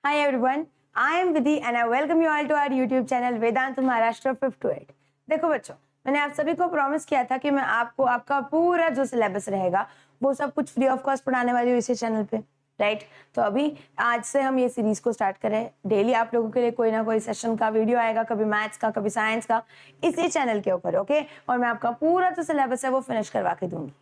Hi everyone, I am Vidhi and I welcome you all to our YouTube channel Vedanta Maharashtra 5 to 8। देखो बच्चों, मैंने आप सभी को प्रॉमिस किया था कि मैं आपको आपका पूरा जो सिलेबस रहेगा वो सब कुछ फ्री ऑफ कॉस्ट पढ़ाने वाली हूँ इसी चैनल पे, राइट। तो अभी आज से हम ये सीरीज को स्टार्ट करें। डेली आप लोगों के लिए कोई ना कोई सेशन का वीडियो आएगा, कभी मैथ्स का, कभी साइंस का, इसी चैनल के ऊपर, ओके। और मैं आपका पूरा जो सिलेबस है वो फिनिश करवा के दूंगी।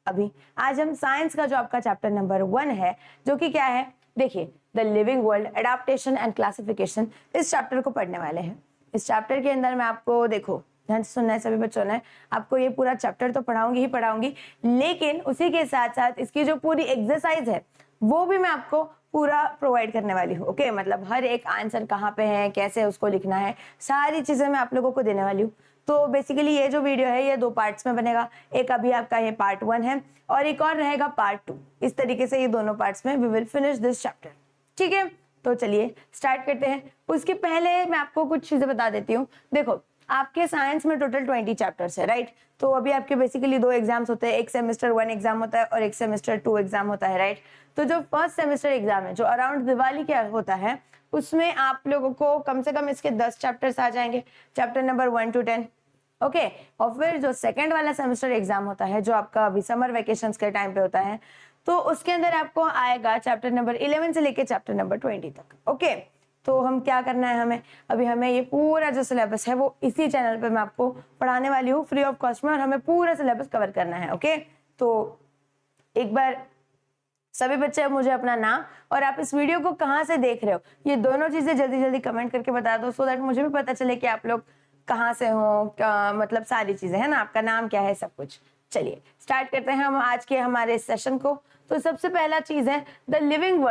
अभी आज हम साइंस का जो आपका चैप्टर नंबर 1 है, जो कि क्या है, देखिए, the living world, adaptation and classification, इस चैप्टर को पढ़ने वाले हैं। इस चैप्टर के अंदर मैं आपको, देखो ध्यान से सुनना है सभी बच्चों ने, आपको ये पूरा चैप्टर तो पढ़ाऊंगी ही पढ़ाऊंगी, लेकिन उसी के साथ साथ इसकी जो पूरी एक्सरसाइज है वो भी मैं आपको पूरा प्रोवाइड करने वाली हूँ, ओके। मतलब हर एक आंसर कहाँ पे है, कैसे उसको लिखना है, सारी चीजें मैं आप लोगों को देने वाली हूँ। तो बेसिकली ये जो वीडियो है ये 2 पार्ट्स में बनेगा। एक अभी आपका ये पार्ट 1 है और एक और रहेगा पार्ट 2। इस तरीके से ये दोनों पार्ट्स में we will finish this chapter, ठीक है। तो चलिए स्टार्ट करते हैं। उसके पहले मैं आपको कुछ चीजें बता देती हूँ। देखो, आपके साइंस में टोटल 20 चैप्टर्स है, राइट। तो अभी आपके बेसिकली 2 एग्जाम्स होते हैं, एक सेमेस्टर 1 एग्जाम होता है और एक सेमेस्टर 2 एग्जाम होता है, राइट। तो जो फर्स्ट सेमेस्टर एग्जाम है, जो अराउंड दिवाली क्या होता है, उसमें आप लोगों को कम से कम इसके 10 चैप्टर्स आ जाएंगे, चैप्टर नंबर 1 to 10, ओके। और फिर जो सेकेंड वाला सेमेस्टर एग्जाम होता है, जो आपका अभी समर वेकेशंस के टाइम पे होता है, तो उसके अंदर आपको आएगा चैप्टर नंबर 11 से लेके चैप्टर नंबर 20 तक, ओके। तो हम क्या करना है, हमें ये पूरा जो सिलेबस है वो इसी चैनल पे मैं आपको पढ़ाने वाली हूँ फ्री ऑफ कॉस्ट में, और हमें पूरा सिलेबस कवर करना है, ओके। तो एक बार सभी बच्चे मुझे अपना नाम और आप इस वीडियो को कहाँ से देख रहे हो, ये दोनों चीजें जल्दी जल्दी कमेंट करके बता दो, सो दैट मुझे भी पता चले कि आप लोग कहाँ से हो, मतलब सारी चीजें है ना, आपका नाम क्या है, सब कुछ। चलिए स्टार्ट करते हैं हम आज के हमारे सेशन को। तो सबसे पहला चीज है the living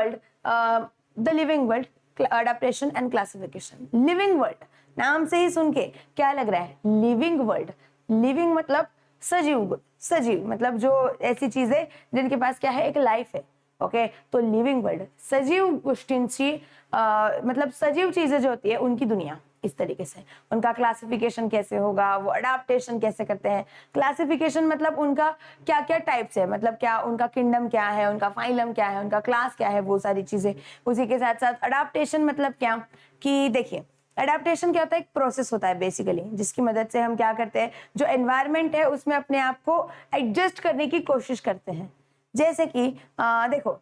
world adaptation and classification. Living world, नाम से ही सुन के क्या लग रहा है, लिविंग वर्ल्ड। लिविंग मतलब सजीव, सजीव मतलब जो ऐसी चीजें जिनके पास क्या है, एक लाइफ है, ओके। तो लिविंग वर्ल्ड, सजीव गोष्टींची, मतलब सजीव चीजें जो होती है उनकी दुनिया, इस तरीके से। उनका क्लासिफिकेशन कैसे होगा, वो अडाप्टेशन कैसे करते हैं। क्लासिफिकेशन मतलब उनका क्या क्या टाइप्स है, मतलब क्या उनका किंगडम क्या है, उनका फाइलम क्या है, उनका क्लास क्या है, वो सारी चीजें। उसी के साथ साथ अडाप्टेशन मतलब क्या, कि देखिए अडेप्टेशन क्या होता है, एक प्रोसेस होता है बेसिकली, जिसकी मदद से हम क्या करते हैं, जो एनवायरनमेंट है उसमें अपने आप को एडजस्ट करने की कोशिश करते हैं। जैसे कि देखो,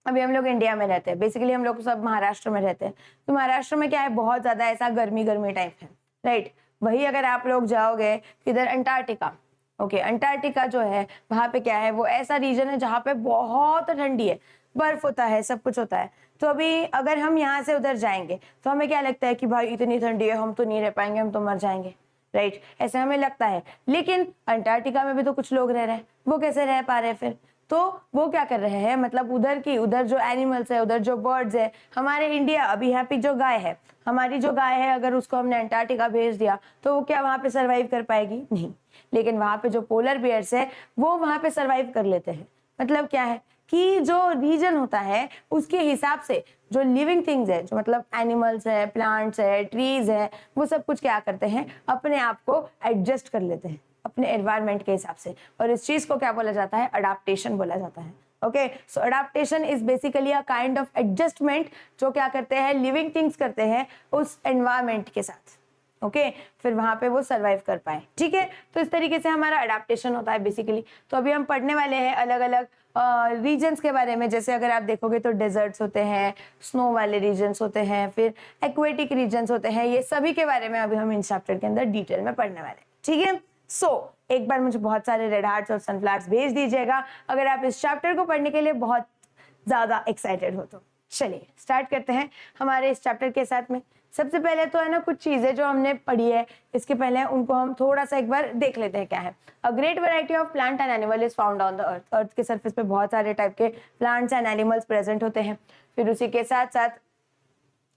अभी हम लोग इंडिया में रहते हैं, बेसिकली हम लोग सब महाराष्ट्र में रहते हैं। तो महाराष्ट्र में क्या है, बहुत ज्यादा ऐसा गर्मी गर्मी टाइप है, राइट। वही अगर आप लोग जाओगे किधर, अंटार्कटिका, ओके। अंटार्कटिका जो है वहां पे क्या है, वो ऐसा रीजन है जहाँ पे बहुत ठंडी है, बर्फ होता है, सब कुछ होता है। तो अभी अगर हम यहाँ से उधर जाएंगे तो हमें क्या लगता है कि भाई इतनी ठंडी है, हम तो नहीं रह पाएंगे, हम तो मर जाएंगे, राइट। ऐसे हमें लगता है। लेकिन अंटार्कटिका में भी तो कुछ लोग रह रहे हैं, वो कैसे रह पा रहे हैं फिर, तो वो क्या कर रहे हैं, मतलब उधर जो एनिमल्स है, उधर जो बर्ड्स है, हमारे इंडिया अभी यहाँ पे जो गाय है, हमारी जो गाय है, अगर उसको हमने अंटार्कटिका भेज दिया तो वो क्या वहां पे सरवाइव कर पाएगी, नहीं। लेकिन वहां पे जो पोलर बियर्स है वो वहां पे सरवाइव कर लेते हैं। मतलब क्या है कि जो रीजन होता है उसके हिसाब से जो लिविंग थिंग्स है, जो मतलब एनिमल्स है, प्लांट्स है, ट्रीज है, वो सब कुछ क्या करते हैं, अपने आप को एडजस्ट कर लेते हैं अपने एनवायरनमेंट के हिसाब से। और इस चीज को क्या बोला जाता है, अडाप्टेशन बोला जाता है, okay. So adaptation is basically a kind of adjustment, जो क्या करते हैं, लिविंग थिंग्स करते हैं उस एनवायरनमेंट के साथ, ओके। फिर वहां पे वो सरवाइव कर पाए, ठीक है। तो इस तरीके से हमारा अडेप्टेशन होता है बेसिकली। तो अभी हम पढ़ने वाले हैं अलग अलग रीजन्स के बारे में। जैसे अगर आप देखोगे तो डेजर्ट्स होते हैं, स्नो वाले रीजन्स होते हैं, फिर एक्वेटिक रीजन्स होते हैं, ये सभी के बारे में अभी हम इन चैप्टर के अंदर डिटेल में पढ़ने वाले हैं, ठीक है। सो एक बार मुझे बहुत सारे रेड हार्ट्स और सनफ्लावर्स भेज दीजिएगा अगर आप इस चैप्टर को पढ़ने के लिए बहुत ज्यादा एक्साइटेड हो तो। चलिए स्टार्ट करते हैं हमारे इस चैप्टर के साथ में। सबसे पहले तो है ना, कुछ चीजें जो हमने पढ़ी है इसके पहले उनको हम थोड़ा सा एक बार देख लेते हैं क्या है। A great variety of plant and animal is found on the earth. Earth के सरफेस पे बहुत सारे टाइप के प्लांट्स एंड एनिमल्स प्रेजेंट होते हैं। फिर उसी के साथ साथ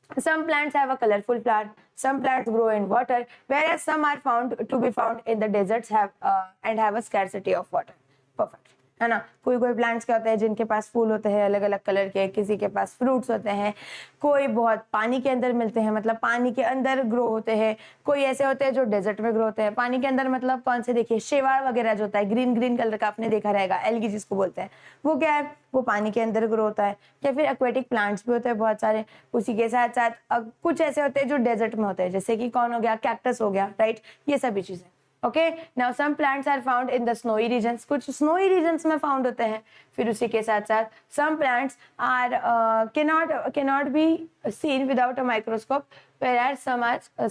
some plants have a colorful flower, some plants grow in water, whereas some are found in the deserts and have a scarcity of water. Perfect. है ना। कोई कोई प्लांट्स क्या होते हैं जिनके पास फूल होते हैं अलग अलग कलर के, किसी के पास फ्रूट्स होते हैं, कोई बहुत पानी के अंदर मिलते हैं मतलब पानी के अंदर ग्रो होते हैं, कोई ऐसे होते हैं जो डेजर्ट में ग्रो होते हैं। पानी के अंदर मतलब कौन से, देखिए शेवाल वगैरह जो होता है ग्रीन ग्रीन कलर का, आपने देखा रहेगा, एल्गी जिसको बोलते हैं, वो क्या है, वो पानी के अंदर ग्रो होता है। या फिर एक्वेटिक प्लांट्स भी होते हैं बहुत सारे। उसी के साथ साथ कुछ ऐसे होते हैं जो डेजर्ट में होते हैं, जैसे कि कौन हो गया, कैक्टस हो गया, राइट, ये सभी चीजें। Okay, now some plants are found in the snowy regions, कुछ स्नोई रीजन्स में फाउंड होते हैं। फिर उसी के साथ साथ some plants are cannot be seen without a microscope, whereas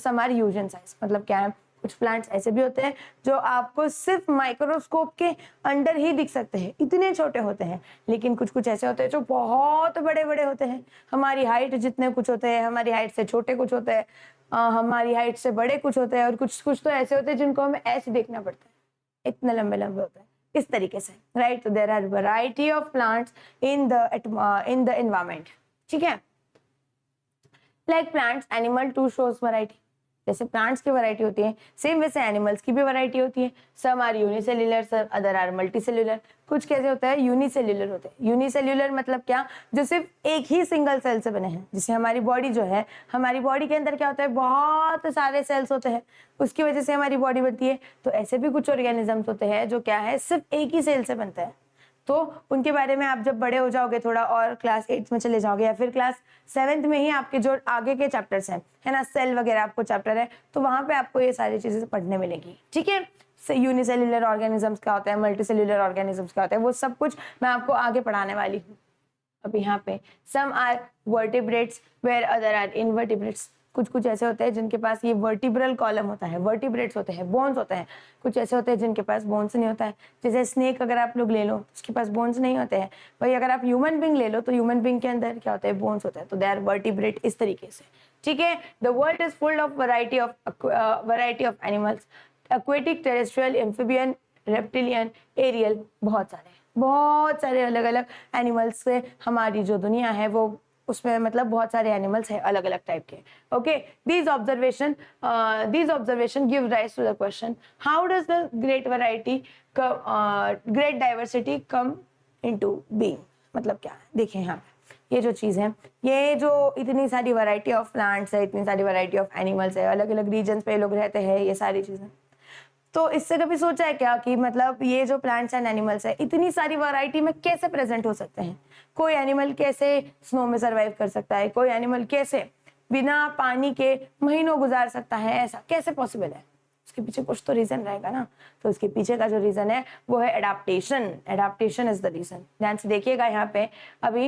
some are huge in size। मतलब क्या है, कुछ प्लांट्स ऐसे भी होते हैं जो आपको सिर्फ माइक्रोस्कोप के अंडर ही दिख सकते हैं, इतने छोटे होते हैं। लेकिन कुछ कुछ ऐसे होते हैं जो बहुत बड़े बड़े होते हैं, हमारी हाइट जितने कुछ होते हैं, हमारी हाइट से छोटे कुछ होते हैं, हमारी हाइट से बड़े कुछ होते हैं, और कुछ कुछ तो ऐसे होते हैं जिनको हमें ऐसे देखना पड़ता है, इतने लंबे लंबे होते हैं, इस तरीके से, राइट। तो there are variety of plants in the environment, ठीक है। Like plants animal too shows variety, जैसे प्लांट्स की वैरायटी होती है, सेम वैसे एनिमल्स की भी वैरायटी होती है। Some are unicellular, some other are multicellular. कुछ कैसे होता है, यूनिसेल्युलर होते हैं। यूनिसेल्युलर मतलब क्या, जो सिर्फ एक ही सिंगल सेल से बने हैं। जैसे हमारी बॉडी जो है, हमारी बॉडी के अंदर क्या होता है, बहुत सारे सेल्स होते हैं, उसकी वजह से हमारी बॉडी बनती है। तो ऐसे भी कुछ ऑर्गेनिजम्स होते हैं जो क्या है, सिर्फ एक ही सेल से बनते हैं। तो उनके बारे में आप जब बड़े हो जाओगे, थोड़ा और क्लास 8 में चले जाओगे, या फिर क्लास 7th में ही आपके जो आगे के चैप्टर्स हैं, है ना, सेल वगैरह आपको चैप्टर है, तो वहां पे आपको ये सारी चीजें पढ़ने मिलेगी, ठीक है। यूनिसेल्युलर ऑर्गेनिजम्स क्या होता है, मल्टीसेल्युलर ऑर्गेनिजम्स क्या होता है, वो सब कुछ मैं आपको आगे पढ़ाने वाली हूँ। अब यहाँ पे some are vertebrates where other are invertebrates. कुछ कुछ ऐसे होते हैं जिनके पास ये वर्टिब्रल कॉलम होता है, वर्टिब्रेट्स होते हैं, बोन्स होते हैं। कुछ ऐसे होते हैं जिनके पास बोन्स नहीं होता है, जैसे स्नेक अगर आप लोग ले लो, उसके पास बोन्स नहीं होते हैं। वही अगर आप ह्यूमन बींग ले लो, तो ह्यूमन बींग के अंदर क्या होता है, बोन्स होता है। तो दे आर वर्टिब्रेट, इस तरीके से, ठीक है। The world is full of variety of animals, aquatic, terrestrial, amphibian, reptilian, aerial, बहुत सारे अलग अलग एनिमल्स से हमारी जो दुनिया है वो, उसमें मतलब बहुत सारे एनिमल्स हैं अलग अलग टाइप के। Okay, these observation give rise to the question, how does the great diversity come into being। मतलब क्या है, देखिए यहाँ पे ये जो चीज है, ये जो इतनी सारी वैरायटी ऑफ प्लांट्स है, इतनी सारी वैरायटी ऑफ एनिमल्स है, अलग अलग रीजन पे लोग रहते हैं, ये सारी चीजें, तो इससे कभी सोचा है क्या कि मतलब ये जो प्लांट्स एंड एनिमल्स है, इतनी सारी वैरायटी में कैसे प्रेजेंट हो सकते हैं। कोई एनिमल कैसे स्नो में सरवाइव कर सकता है, कोई एनिमल कैसे बिना पानी के महीनों गुजार सकता है, ऐसा कैसे पॉसिबल है। उसके पीछे कुछ तो रीजन रहेगा ना। तो उसके पीछे का जो रीजन है वो है adaptation. Adaptation is the reason. ध्यान से देखिएगा यहाँ पे, अभी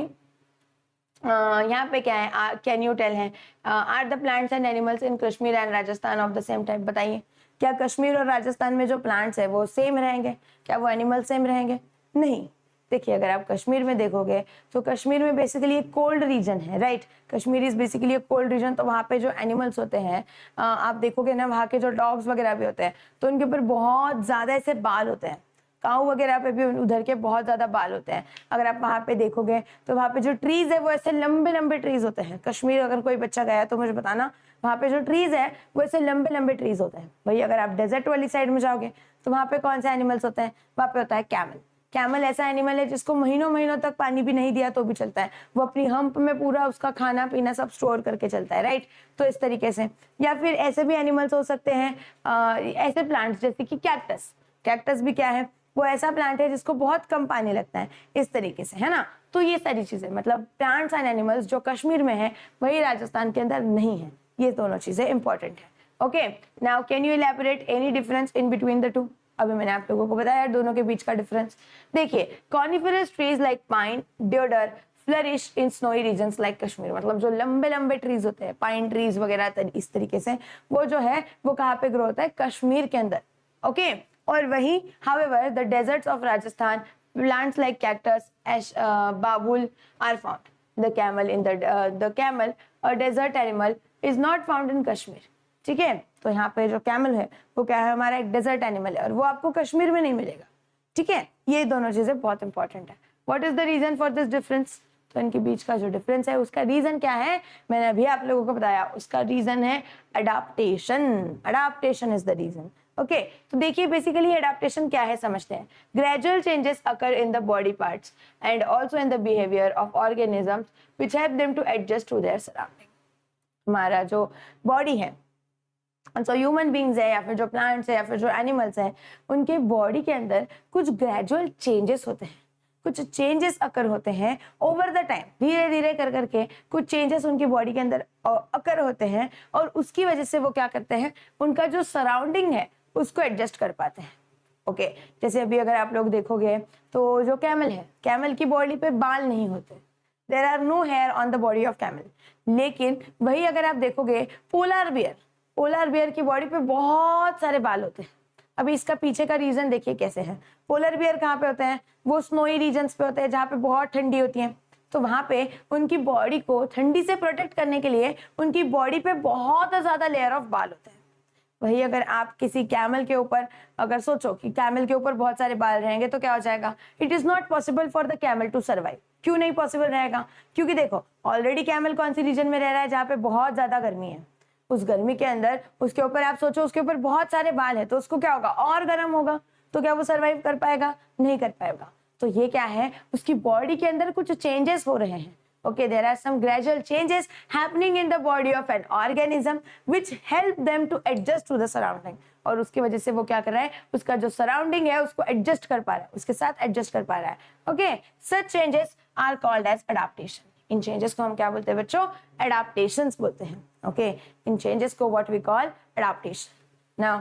यहाँ पे क्या है, कैन यू टेल है, are the plants and animals in Kashmir and Rajasthan of the same type. बताइए, क्या कश्मीर और राजस्थान में जो प्लांट्स है वो सेम रहेंगे, क्या वो एनिमल सेम रहेंगे? नहीं। देखिए, अगर आप कश्मीर में देखोगे तो कश्मीर में बेसिकली एक कोल्ड रीजन है, राइट। कश्मीर इज बेसिकली एक कोल्ड रीजन। तो वहाँ पे जो एनिमल्स होते हैं, आप देखोगे ना, वहाँ के जो डॉग्स वगैरह भी होते हैं, तो उनके ऊपर बहुत ज्यादा ऐसे बाल होते हैं। काऊ वगैरह पे भी उधर के बहुत ज्यादा बाल होते हैं। अगर आप वहाँ पे देखोगे तो वहाँ पे जो ट्रीज है वो ऐसे लंबे लंबे ट्रीज होते हैं। कश्मीर अगर कोई बच्चा गया तो मुझे बताना, वहाँ पे जो ट्रीज है वो ऐसे लंबे लंबे ट्रीज होते हैं। वही अगर आप डेजर्ट वाली साइड में जाओगे तो वहाँ पे कौन से एनिमल्स होते हैं, वहाँ पे होता है कैमल। कैमल ऐसा एनिमल है जिसको महीनों महीनों तक पानी भी नहीं दिया तो भी चलता है, वो अपनी हम्प में पूरा उसका खाना पीना सब स्टोर करके चलता है, राइट। तो इस तरीके से, या फिर ऐसे भी एनिमल्स हो सकते हैं, ऐसे प्लांट्स जैसे कि कैक्टस। कैक्टस भी क्या है, वो ऐसा प्लांट है जिसको बहुत कम पानी लगता है, इस तरीके से, है ना। तो ये सारी चीजें, मतलब प्लांट्स एंड एनिमल्स जो कश्मीर में है वही राजस्थान के अंदर नहीं है। ये दोनों चीजें इंपॉर्टेंट है। Okay, now can you elaborate any difference in between the two. अभी मैंने आप लोगों को बताया दोनों के बीच का डिफरेंस। देखिए, coniferous trees like pine, deodar flourish in snowy regions like Kashmir. मतलब जो लंबे लंबे ट्रीज होते हैं, पाइन ट्रीज वगैरह इस तरीके से, वो जो है वो कहाँ पे ग्रो होता है, कश्मीर के अंदर। ओके, और वही however the deserts of Rajasthan, plants like cactus, ash, babul are found. The camel, a desert animal, is not found in Kashmir. ठीक है, तो यहाँ पे जो कैमल है वो क्या है, हमारा एक डेजर्ट एनिमल है और वो आपको कश्मीर में नहीं मिलेगा। ठीक है, ये दोनों चीजें बहुत इंपॉर्टेंट है। What is the reason for this difference? तो इनके बीच का जो डिफरेंस है उसका रीजन क्या है, मैंने अभी आप लोगों को बताया, उसका रीजन है adaptation. Adaptation is the reason. Okay तो देखिए बेसिकली एडाप्टेशन क्या है समझते हैं. Gradual changes occur in the body parts and also in the behaviour of organisms which help them to adjust to their surrounding. हमारा जो body है, तो ह्यूमन बींग्स है या फिर जो प्लांट्स है या फिर जो एनिमल्स हैं, उनके बॉडी के अंदर कुछ ग्रेजुअल चेंजेस होते हैं, कुछ चेंजेस अकर होते हैं ओवर द टाइम. धीरे धीरे कर करके कुछ चेंजेस उनकी बॉडी के अंदर अकर होते हैं और उसकी वजह से वो क्या करते हैं, उनका जो सराउंडिंग है उसको एडजस्ट कर पाते हैं. ओके जैसे अभी अगर आप लोग देखोगे तो जो कैमल है, कैमल की बॉडी पे बाल नहीं होते, there are no hair on the body of camel. लेकिन वही अगर आप देखोगे पोलर बियर की बॉडी पे बहुत सारे बाल होते हैं. अभी इसका पीछे का रीजन देखिए कैसे है. पोलर बियर कहाँ पे होते हैं, वो स्नोई रीजन्स पे होते हैं जहाँ पे बहुत ठंडी होती है. तो वहां पे उनकी बॉडी को ठंडी से प्रोटेक्ट करने के लिए उनकी बॉडी पे बहुत ज्यादा लेयर ऑफ बाल होते हैं. वही अगर आप किसी कैमल के ऊपर अगर सोचो कि कैमल के ऊपर बहुत सारे बाल रहेंगे तो क्या हो जाएगा, it is not possible for the camel to survive. क्यों नहीं पॉसिबल रहेगा, क्योंकि देखो ऑलरेडी कैमल कौन सी रीजन में रह रहा है जहाँ पे बहुत ज्यादा गर्मी है. उस गर्मी के अंदर उसके ऊपर आप सोचो उसके ऊपर बहुत सारे बाल है तो उसको क्या होगा, और गर्म होगा. तो क्या वो सर्वाइव कर पाएगा, नहीं कर पाएगा. तो ये क्या है, उसकी बॉडी के अंदर कुछ चेंजेस हो रहे हैं. Okay, there are some gradual changes happening in the body of an organism which help them to adjust to the surrounding. और उसकी वजह से वो क्या कर रहा है, उसका जो सराउंडिंग है उसको एडजस्ट कर पा रहा है, उसके साथ एडजस्ट कर पा रहा है. Okay such changes are called as adaptation. इन चेंजेस को हम क्या बोलते हैं बच्चों, एडाप्टेशंस बोलते हैं. ओके इन चेंजेस को what we call adaptation. Now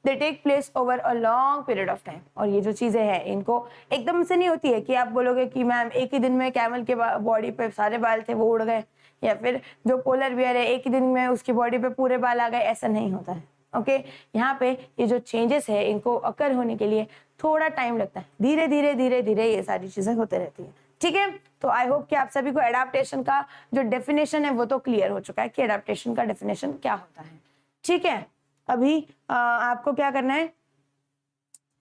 they take place over a long period of time. और ये जो चीजें हैं इनको एकदम से नहीं होती है कि आप बोलोगे कि मैम एक ही दिन में कैमल के बॉडी पे सारे बाल थे वो उड़ गए, या फिर जो पोलर बियर है एक ही दिन में उसकी बॉडी पे पूरे बाल आ गए, ऐसा नहीं होता है. ओके यहाँ पे ये जो चेंजेस है इनको अकर होने के लिए थोड़ा टाइम लगता है. धीरे धीरे धीरे धीरे ये सारी चीजें होते रहती है. ठीक है, तो आई होप कि आप सभी को एडाप्टेशन का जो डेफिनेशन है वो तो क्लियर हो चुका है कि एडाप्टेशन का डेफिनेशन क्या होता है. ठीक है, अभी आपको क्या करना है,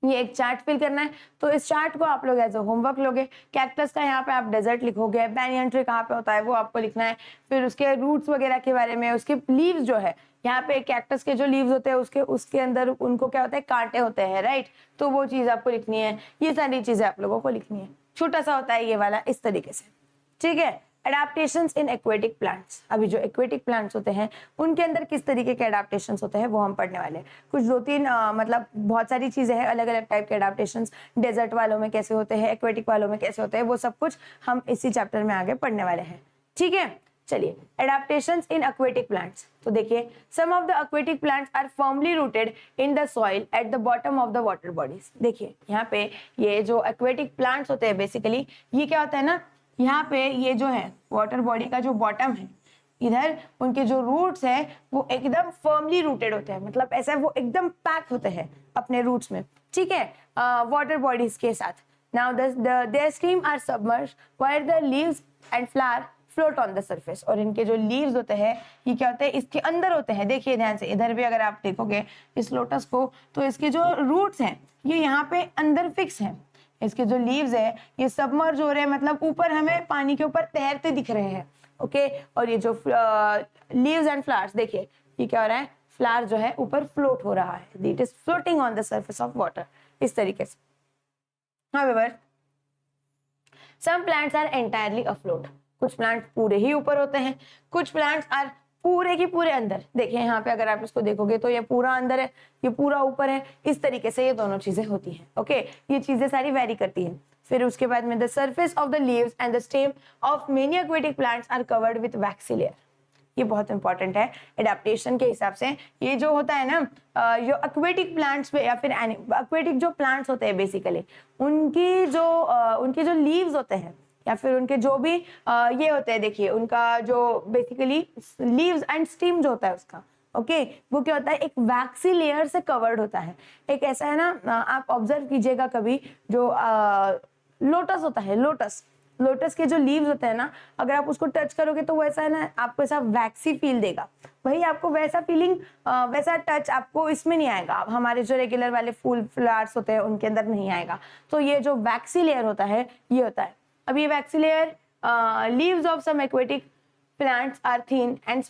ये एक चार्ट फिल करना है. तो इस चार्ट को आप लोग एज अ होमवर्क लोगे. कैक्टस का यहाँ पे आप डेजर्ट लिखोगे, बैनियन ट्री कहाँ पे होता है वो आपको लिखना है, फिर उसके रूट्स वगैरह के बारे में, उसके लीव्स जो है यहाँ पे कैक्टस के जो लीव्स होते हैं उसके अंदर उनको क्या होता है, कांटे होते हैं, राइट. तो वो चीज आपको लिखनी है. ये सारी चीजें आप लोगों को लिखनी है. छोटा सा होता है ये वाला इस तरीके से. ठीक है, एडाप्टेशंस इन एक्वेटिक प्लांट्स. अभी जो एक्वेटिक प्लांट्स होते हैं उनके अंदर किस तरीके के एडाप्टेशंस होते हैं वो हम पढ़ने वाले हैं. कुछ 2-3 मतलब बहुत सारी चीजें हैं, अलग अलग टाइप के एडाप्टेशंस. डेजर्ट वालों में कैसे होते हैं, एक्वेटिक वालों में कैसे होते हैं, वो सब कुछ हम इसी चैप्टर में आगे पढ़ने वाले हैं. ठीक है, चलिए एडाप्टेशंस इन एक्वेटिक प्लांट्स. तो देखिए some of the aquatic plants are firmly rooted in the soil at the bottom of the water bodies. देखिए यहाँ पे ये जो एक्वेटिक प्लांट्स होते हैं बेसिकली ये क्या होता है ना, यहाँ पे ये जो है वाटर बॉडी का जो बॉटम है इधर उनके जो रूट्स है वो एकदम फर्मली रूटेड होते हैं, मतलब ऐसा वो एकदम पैक होते हैं अपने रूट्स में. ठीक है, वाटर बॉडीज के साथ. Now their stem are submerged while the leaves and flower float on the surface. और इनके जो लीव्स होते हैं ये क्या होते हैं, इसके अंदर होते हैं. देखिए ध्यान से, इधर भी अगर आप देखोगे इस लोटस को तो इसके जो रूट्स हैं ये यहाँ पे अंदर फिक्स हैं. इसके जो लीव्स है ये सबमर्ज हो रहे हैं, मतलब ऊपर हमें पानी के ऊपर तैरते दिख रहे हैं. ओके और ये जो लीव्स एंड फ्लावर्स देखिए ये क्या हो रहा है, फ्लावर जो है ऊपर फ्लोट हो रहा है, it is floating on the surface of water इस तरीके से. However, some plants are entirely afloat. कुछ प्लांट पूरे ही ऊपर होते हैं, कुछ प्लांट्स आर पूरे के पूरे अंदर. देखिए यहाँ पे अगर आप इसको देखोगे तो ये पूरा अंदर है, ये पूरा ऊपर है. इस तरीके से ये दोनों चीजें होती हैं. ओके ये चीजें सारी वेरी करती हैं. फिर उसके बाद में the surface of the leaves and the stem of many aquatic plants are covered with waxy layer. ये बहुत इंपॉर्टेंट है एडेप्टेशन के हिसाब से. ये जो होता है ना जो एक्वेटिक प्लांट्स पे या फिर एक्वेटिक जो प्लांट्स होते हैं बेसिकली उनकी जो लीव्स होते हैं या फिर उनके जो भी ये होते हैं, देखिए उनका जो बेसिकली लीव्स एंड स्टीम जो होता है उसका ओके वो क्या होता है, एक वैक्सी लेयर से कवर्ड होता है. एक ऐसा है ना, आप ऑब्जर्व कीजिएगा कभी जो लोटस होता है, लोटस के जो लीव्स होते हैं ना, अगर आप उसको टच करोगे तो वैसा है ना, आपको ऐसा वैक्सी फील देगा. वही आपको वैसा फीलिंग वैसा टच आपको इसमें नहीं आएगा, हमारे जो रेगुलर वाले फूल फ्लावर्स होते हैं उनके अंदर नहीं आएगा. तो ये जो वैक्सी लेयर होता है ये होता है. अब ये waxy layer leaves of some aquatic plants are thin and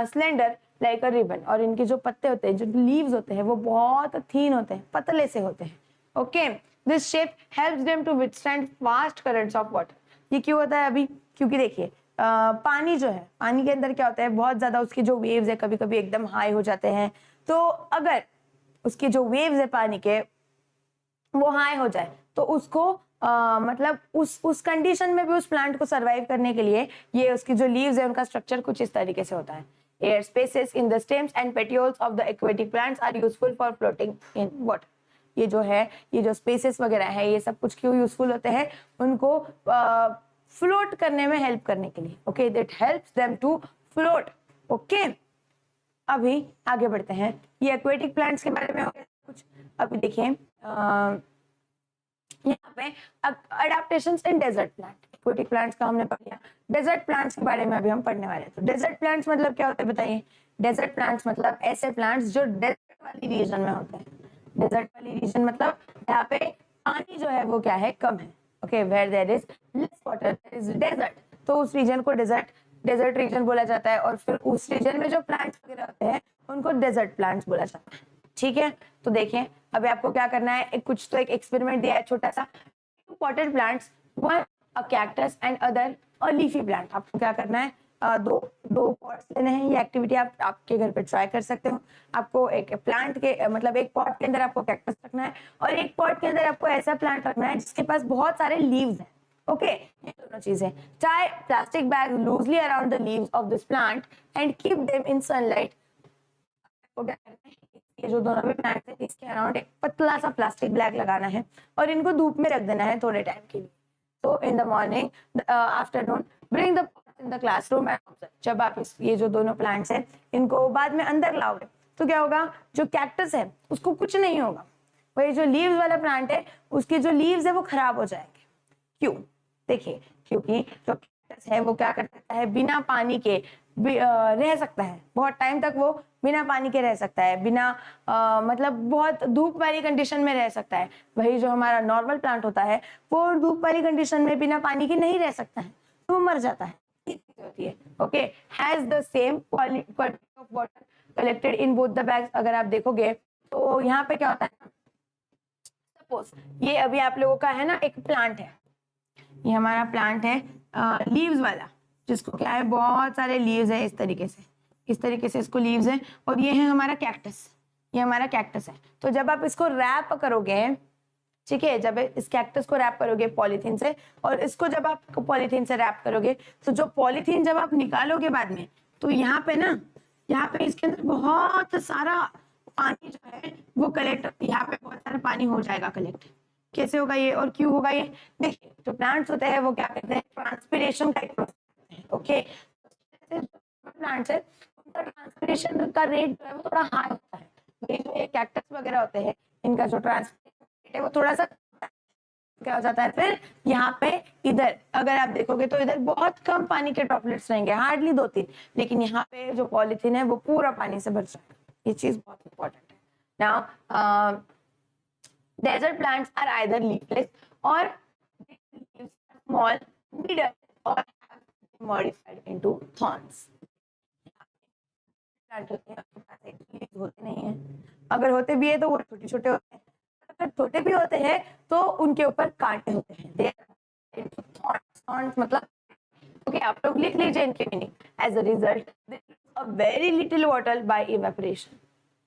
slender like a ribbon, और इनके जो पत्ते होते हैं, जो लीव्स होते हैं, वो बहुत थीन होते हैं, पतले से होते हैं। Okay, this shape helps them to withstand fast currents of water. ये क्यों होता है अभी? क्योंकि देखिए पानी जो है, पानी के अंदर क्या होता है, बहुत ज्यादा उसकी जो वेव्स है कभी कभी एकदम हाई हो जाते हैं। तो अगर उसकी जो वेव्स है पानी के वो हाई हो जाए तो उसको मतलब उस कंडीशन में भी उस प्लांट को सरवाइव करने के लिए ये उसकी जो लीव्स है उनका स्ट्रक्चर कुछ इस तरीके से होता है। Air spaces in the stems and petioles of the aquatic plants are useful for floating in water. ये जो है, ये जो स्पेसेस वगैरह है, ये सब कुछ क्यों यूजफुल होते हैं? उनको फ्लोट करने में हेल्प करने के लिए। Okay, that helps them to float. Okay, अभी आगे बढ़ते हैं। ये एक्वेटिक प्लांट्स के बारे में हो गया कुछ। अभी देखिए यहाँ पे adaptations in desert plant. Aquatic plants का हमने पढ़ लिया, डेजर्ट प्लांट्स के बारे में अभी हम पढ़ने वाले हैं। तो डेजर्ट प्लांट्स मतलब क्या होता है बताइए? डेजर्ट प्लांट्स मतलब ऐसे प्लांट्स जो डेजर्ट वाली रीजन में होते हैं। डेजर्ट वाली रीजन मतलब यहाँ पे पानी जो है वो क्या है, कम है। Okay, where there is less water there is desert, तो उस रीजन को डेजर्ट रीजन बोला जाता है। और फिर उस रीजन में जो प्लांट्स वगैरह होते हैं उनको डेजर्ट प्लांट्स बोला जाता है। ठीक है, तो देखिए अभी आपको क्या करना है, कुछ तो एक एक्सपेरिमेंट दिया है छोटा सा। Potted plants, one a cactus and other a leafy plant. आपको क्या करना है, दो पॉट्स लेने हैं। ये एक्टिविटी आप आपके घर पे ट्राई कर सकते हो। आपको एक प्लांट के मतलब एक पॉट के अंदर आपको कैक्टस रखना है और एक पॉट के अंदर आपको ऐसा प्लांट रखना है जिसके पास बहुत सारे लीव्स हैं। ओके, ये दोनों चीजें। Tie plastic bag loosely around the leaves of this plant and keep them in sunlight. ये जो दोनों भी प्लांट्स है इसके अराउंड एक पतला सा प्लास्टिक बैग लगाना है और इनको धूप में रख देना है थोड़े टाइम के लिए। तो in the morning afternoon bring the in the classroom and observe. जब आप ये जो दोनों प्लांट्स हैं इनको बाद में अंदर लाओगे तो क्या होगा, जो कैक्टस है उसको कुछ नहीं होगा। वही जो लीव्स वाला प्लांट है उसके जो लीव्स है वो खराब हो जाएंगे। क्यों? देखिए, क्योंकि जो कैक्टस है वो क्या कर सकता है, बिना पानी के रह सकता है। बहुत टाइम तक वो बिना पानी के रह सकता है, बिना मतलब बहुत धूप वाली कंडीशन में रह सकता है। वही जो हमारा नॉर्मल प्लांट होता है वो धूप वाली कंडीशन में बिना पानी के नहीं रह सकता है, तो वो मर जाता है। Okay, has the same quantity of water collected in both the bags. अगर आप देखोगे तो यहाँ पे क्या होता है, सपोज ये अभी आप लोगों का है ना एक प्लांट है, ये हमारा प्लांट है लीव्स वाला, जिसको क्या है बहुत सारे लीव्स है। इस तरीके से इसको लीव्स है। और ये है हमारा कैक्टस, ये हमारा कैक्टस है। तो जब आप इसको रैप करोगे, ठीक है, जब इस कैक्टस को रैप करोगे पॉलीथीन से, और इसको जब आप पॉलीथीन से रैप करोगे तो जो पॉलीथीन जब आप निकालोगे बाद में, तो यहाँ पे ना, यहाँ पे इसके अंदर बहुत सारा पानी जो है वो कलेक्ट, यहाँ पे बहुत सारा पानी हो जाएगा कलेक्ट। कैसे होगा ये और क्यों होगा ये? देखिए, जो प्लांट्स होते हैं वो क्या करते हैं, ट्रांसपिरेशन का एक प्रोसेस है। ओके, प्लांट्स है उनका ट्रांसपिरेशन का रेट जो है वो थोड़ा हाई होता है। ये कैक्टस वगैरह होते हैं, इनका जो ट्रांसपिरेशन है वो थोड़ा सा क्या हो जाता है। फिर यहाँ पे इधर अगर आप देखोगे तो इधर बहुत कम पानी के ड्रॉपलेट्स रहेंगे, हार्डली 2-3, लेकिन यहाँ पे जो पॉलीथीन है वो पूरा पानी से भर जाएगा। ये चीज बहुत इंपॉर्टेंट है। Now desert plants are either leafless or leaves are small, middle or have been modified into thorns. Plant होते हैं आपके पास leaves होते नहीं है, अगर होते भी है तो वो छोटे छोटे होते हैं। अगर छोटे भी होते हैं तो उनके ऊपर कांटे होते हैं। थॉर्न्स मतलब ओके, आप लोग लिख लीजिए इनके meaning. As a result a very little water by evaporation.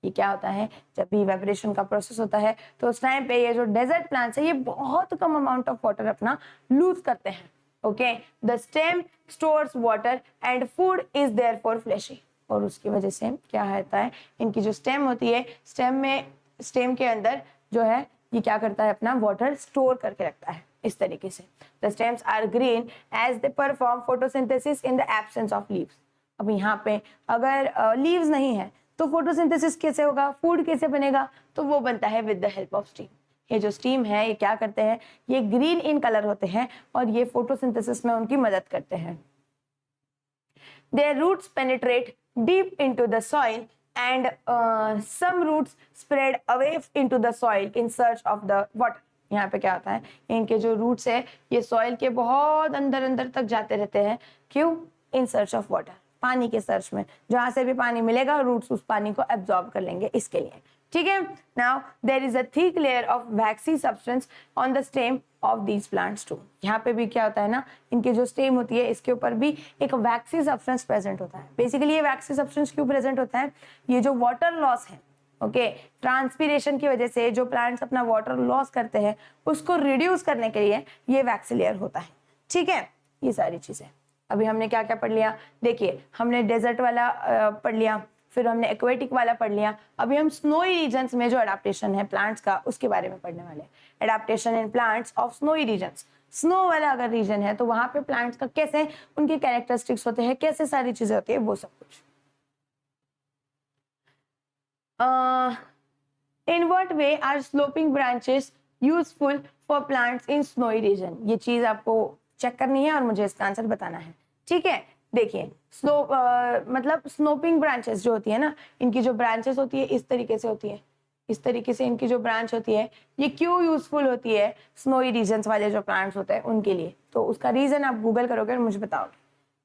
ये क्या होता है, जब भी इवेपोरेशन का प्रोसेस होता है तो उस टाइम पे ये जो डेजर्ट प्लांट्स है ये बहुत कम अमाउंट ऑफ वाटर अपना लूज करते हैं। Okay, the stem stores water and food is there for fleshy. और उसकी वजह से क्या होता है, इनकी जो स्टेम होती है, स्टेम के अंदर जो है ये क्या करता है, अपना वाटर स्टोर करके रखता है इस तरीके से। The stems are green as they perform photosynthesis in the absence of leaves. अब यहाँ पे अगर लीव्स नहीं है तो फोटोसिंथेसिस कैसे होगा, फूड कैसे बनेगा, तो वो बनता है with the help of steam. ये जो स्टीम है ये क्या करते हैं, ये ग्रीन इन कलर होते हैं और ये फोटोसिंथेसिस में उनकी मदद करते हैं। Their roots penetrate deep into the soil and some roots spread away into the soil in search of the water. यहाँ पे क्या होता है, इनके जो रूट्स है ये सॉइल के बहुत अंदर अंदर तक जाते रहते हैं। क्यों? इन सर्च ऑफ वाटर, पानी के सर्च में, जहां से भी पानी मिलेगा रूट्स उस पानी को एब्जॉर्ब कर लेंगे इसके लिए, ठीक है। Now there is a thick layer of waxy substance on the stem of these plants too. यहाँ पे भी क्या होता है ना, इनके जो स्टेम होती है इसके ऊपर भी एक वैक्सी सब्सटेंस प्रेजेंट होता है। बेसिकली ये वैक्सी सब्सटेंस क्यों प्रेजेंट होता है, ये जो वाटर लॉस है, ओके, ट्रांसपीरेशन की वजह से जो प्लांट्स अपना वाटर लॉस करते हैं उसको रिड्यूस करने के लिए ये वैक्सी लेयर होता है, ठीक है। ये सारी चीजें अभी हमने क्या क्या पढ़ लिया, देखिए हमने डेजर्ट वाला पढ़ लिया, फिर हमने एक्वेटिक वाला पढ़ लिया, अभी हम स्नोई रीजन्स में जो अडेप्टेशन है प्लांट्स का उसके बारे में पढ़ने वाले हैं। Adaptation in plants of snowy regions, snow वाला अगर रीजन है तो वहां पे प्लांट्स का कैसे उनके कैरेक्टरिस्टिक्स होते हैं, कैसे सारी चीजें होती है, वो सब कुछ। In what way are sloping branches useful for plants in snowy region? ये चीज आपको चेक करनी है और मुझे इसका आंसर बताना है, ठीक है। देखिए स्लोप मतलब स्लोपिंग ब्रांचेस जो होती है ना, इनकी जो ब्रांचेस होती है इस तरीके से होती है, इस तरीके से इनकी जो ब्रांच होती है ये क्यों यूजफुल होती है स्नोई रीजन्स वाले जो प्लांट्स होते हैं उनके लिए, तो उसका रीजन आप गूगल करोगे और मुझे बताओगे।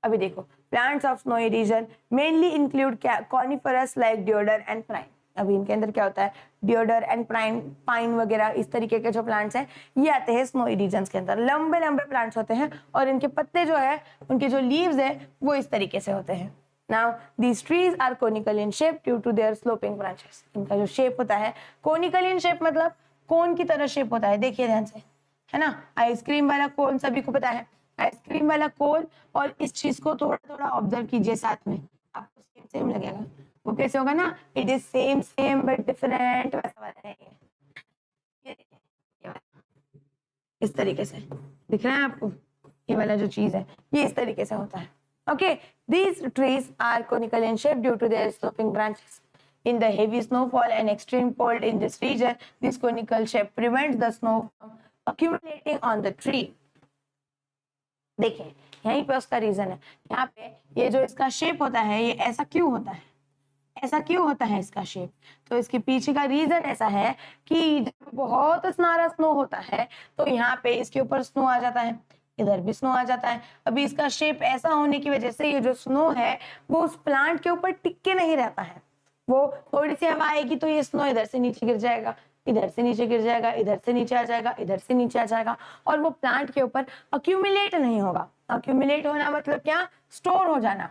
अभी देखो plants of snowy region mainly include coniferous like deodar and pine. अभी इनके अंदर क्या होता है, डियोडर एंड पाइन वगैरह इस तरीके के जो प्लांट्स हैं ये आते हैं स्नोई रीजन्स के अंदर। लंबे लंबे प्लांट्स होते हैं और इनके पत्ते जो है, उनके जो लीव्स है वो इस तरीके से होते हैं। Now these trees are conical in shape due to their sloping branches. इनका जो शेप होता है कोनिकल इन शेप मतलब कोन की तरह शेप होता है, देखिए ध्यान से, है ना। आइसक्रीम वाला कोन सभी को पता है, आइसक्रीम वाला कोन, और इस चीज को थोड़ा थोड़ा ऑब्जर्व कीजिए साथ में, आपको सेम सेम लगेगा। वो कैसे होगा ना, it is same same but different, वैसा वाला है ये देखिए, ये वाला इस तरीके से दिख रहा है आपको, ये वाला जो चीज है ये इस तरीके से होता है, okay. These trees are conical in shape due to their sloping branches. In the heavy snowfall and extreme cold in this region, this conical shape prevents the snow from accumulating on the tree. देखिए यहीं पे उसका reason है, यहाँ पे ये जो इसका शेप होता है ये ऐसा क्यों होता है, ऐसा क्यों होता है इसका शेप, तो इसके पीछे का रीजन ऐसा है कि जब बहुत सारा स्नो होता है तो यहाँ पे इसके ऊपर स्नो आ जाता है, इधर भी स्नो आ जाता है। अभी इसका शेप ऐसा होने की वजह से ये जो स्नो है वो उस प्लांट के ऊपर टिक के नहीं रहता है, वो थोड़ी सी हवा आएगी तो ये स्नो इधर से नीचे गिर जाएगा, इधर से नीचे गिर जाएगा, इधर से नीचे आ जाएगा, इधर से नीचे आ जाएगा, और वो प्लांट के ऊपर अक्यूमुलेट नहीं होगा। अक्यूमुलेट होना मतलब क्या, स्टोर हो जाना,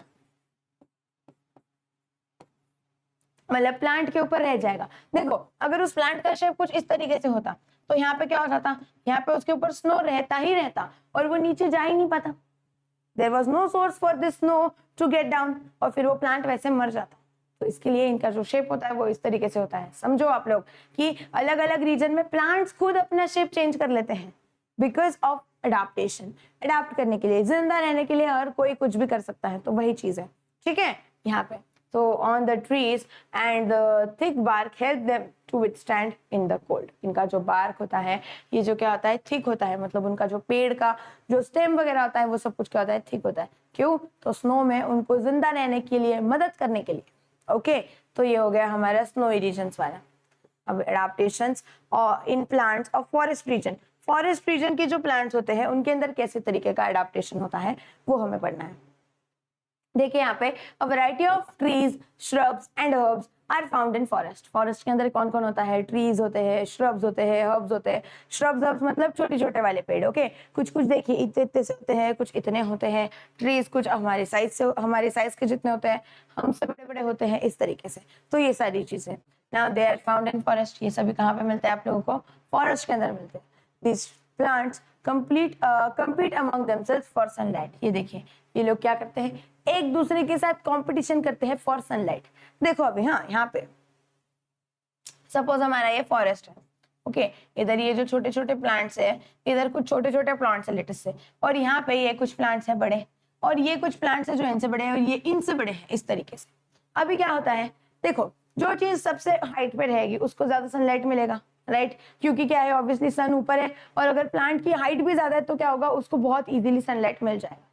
मतलब प्लांट के ऊपर रह जाएगा। देखो अगर उस प्लांट का शेप कुछ इस तरीके से होता तो यहाँ पे क्या हो जाता, यहाँ पे उसके ऊपर स्नो रहता ही रहता और वो नीचे जा ही नहीं पाता, there was no source for this snow to get down, और फिर वो प्लांट वैसे मर जाता। तो इसके लिए इनका जो शेप होता है वो इस तरीके से होता है। समझो आप लोग कि अलग अलग रीजन में प्लांट्स खुद अपना शेप चेंज कर लेते हैं बिकॉज ऑफ अडाप्टेशन। अडाप्ट करने के लिए, जिंदा रहने के लिए हर कोई कुछ भी कर सकता है, तो वही चीज है, ठीक है। यहाँ पे तो on the trees and the thick bark help them to withstand in the cold. इनका जो बार्क होता है ये जो क्या होता है, थिक होता है, मतलब उनका जो पेड़ का जो स्टेम वगैरह होता है वो सब कुछ क्या होता है, थिक होता है। क्यों, तो स्नो में उनको जिंदा रहने के लिए, मदद करने के लिए, ओके। तो ये हो गया हमारा स्नोई रीजन्स वाला। अब एडाप्टेशंस और इन plants of forest region, forest region के जो प्लांट्स होते हैं उनके अंदर कैसे तरीके का एडाप्टेशन होता है वो हमें पढ़ना है। देखिए यहाँ पे a variety of trees, shrubs and herbs are found in forest. Forest के अंदर कौन कौन होता है, ट्रीज होते हैं, श्रब्स होते हैं, हर्ब्स होते हैं। श्रब्स हर्ब्स मतलब छोटे छोटे वाले पेड़, ओके। कुछ कुछ देखिए इतने इतने से होते हैं, कुछ इतने होते हैं। ट्रीज कुछ हमारे साइज से, हमारे साइज के जितने होते हैं, हमसे बड़े बड़े होते हैं, इस तरीके से। तो ये सारी चीजें now they are found in forest. ये सभी कहाँ पे मिलते हैं आप लोगों को, फॉरेस्ट के अंदर मिलते हैं। This plants compete among themselves for sunlight। ये देखिए ये लोग क्या करते हैं, एक दूसरे के साथ कंपटीशन करते हैं फॉर सनलाइट। देखो अभी हाँ यहाँ पे सपोज हमारा ये फॉरेस्ट है, ओके। इधर ये जो छोटे छोटे प्लांट्स है, इधर कुछ छोटे छोटे प्लांट्स है लेटेस्ट से, और यहाँ पे ये कुछ प्लांट्स है बड़े, और ये कुछ प्लांट्स है जो इनसे बड़े हैं, और ये इनसे बड़े हैं, इस तरीके से। अभी क्या होता है, देखो जो चीज सबसे हाइट पे रहेगी उसको ज्यादा सनलाइट मिलेगा, राइट। क्योंकि क्या है, ऑब्वियसली सन ऊपर है, और अगर प्लांट की हाइट भी ज्यादा है तो क्या होगा, उसको बहुत इजीली सनलाइट मिल जाएगा।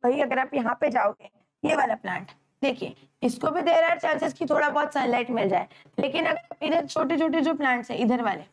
भाई अगर आप यहाँ पे जाओगे, ये वाला प्लांट देखिए, इसको भी देयर आर चांसेस कि थोड़ा बहुत सनलाइट मिल जाए, लेकिन अगर इधर छोटे छोटे जो प्लांट्स है इधर वाले,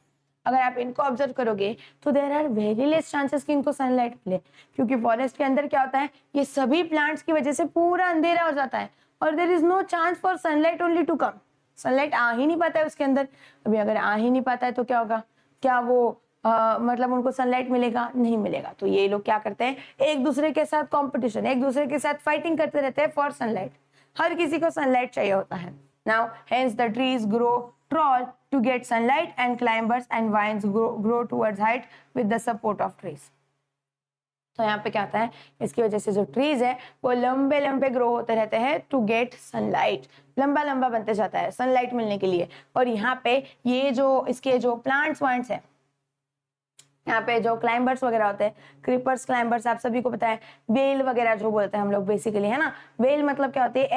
अगर आप इनको ऑब्जर्व करोगे तो there are very less chances कि इनको सनलाइट मिले, क्योंकि फॉरेस्ट के अंदर क्या होता है, ये सभी प्लांट्स की वजह से पूरा अंधेरा हो जाता है और there is no chance for sunlight only to come. Sunlight आ ही नहीं पाता है उसके अंदर। अभी अगर आ ही नहीं पाता है तो क्या होगा, क्या वो मतलब उनको सनलाइट मिलेगा? नहीं मिलेगा। तो ये लोग क्या करते हैं, एक दूसरे के साथ कंपटीशन, एक दूसरे के साथ फाइटिंग करते रहते हैं फॉर सनलाइट। हर किसी को सनलाइट चाहिए होता है। Now hence the trees grow tall to get sunlight and climbers and vines grow towards height with the support of trees। तो यहाँ पे क्या आता है, इसकी वजह से जो ट्रीज है वो लंबे लंबे ग्रो होते रहते हैं टू गेट सनलाइट, लंबा लंबा बनते जाता है सनलाइट मिलने के लिए। और यहाँ पे ये जो इसके जो प्लांट्स वांट्स है, यहाँ पे जो क्लाइंबर्स वगैरह होते हैं, क्रीपर्स, क्लाइंबर्स, आप सभी को पता है, वेल वगैरह जो बोलते हैं हम लोग बेसिकली, है ना। वेल मतलब क्या होते हैं,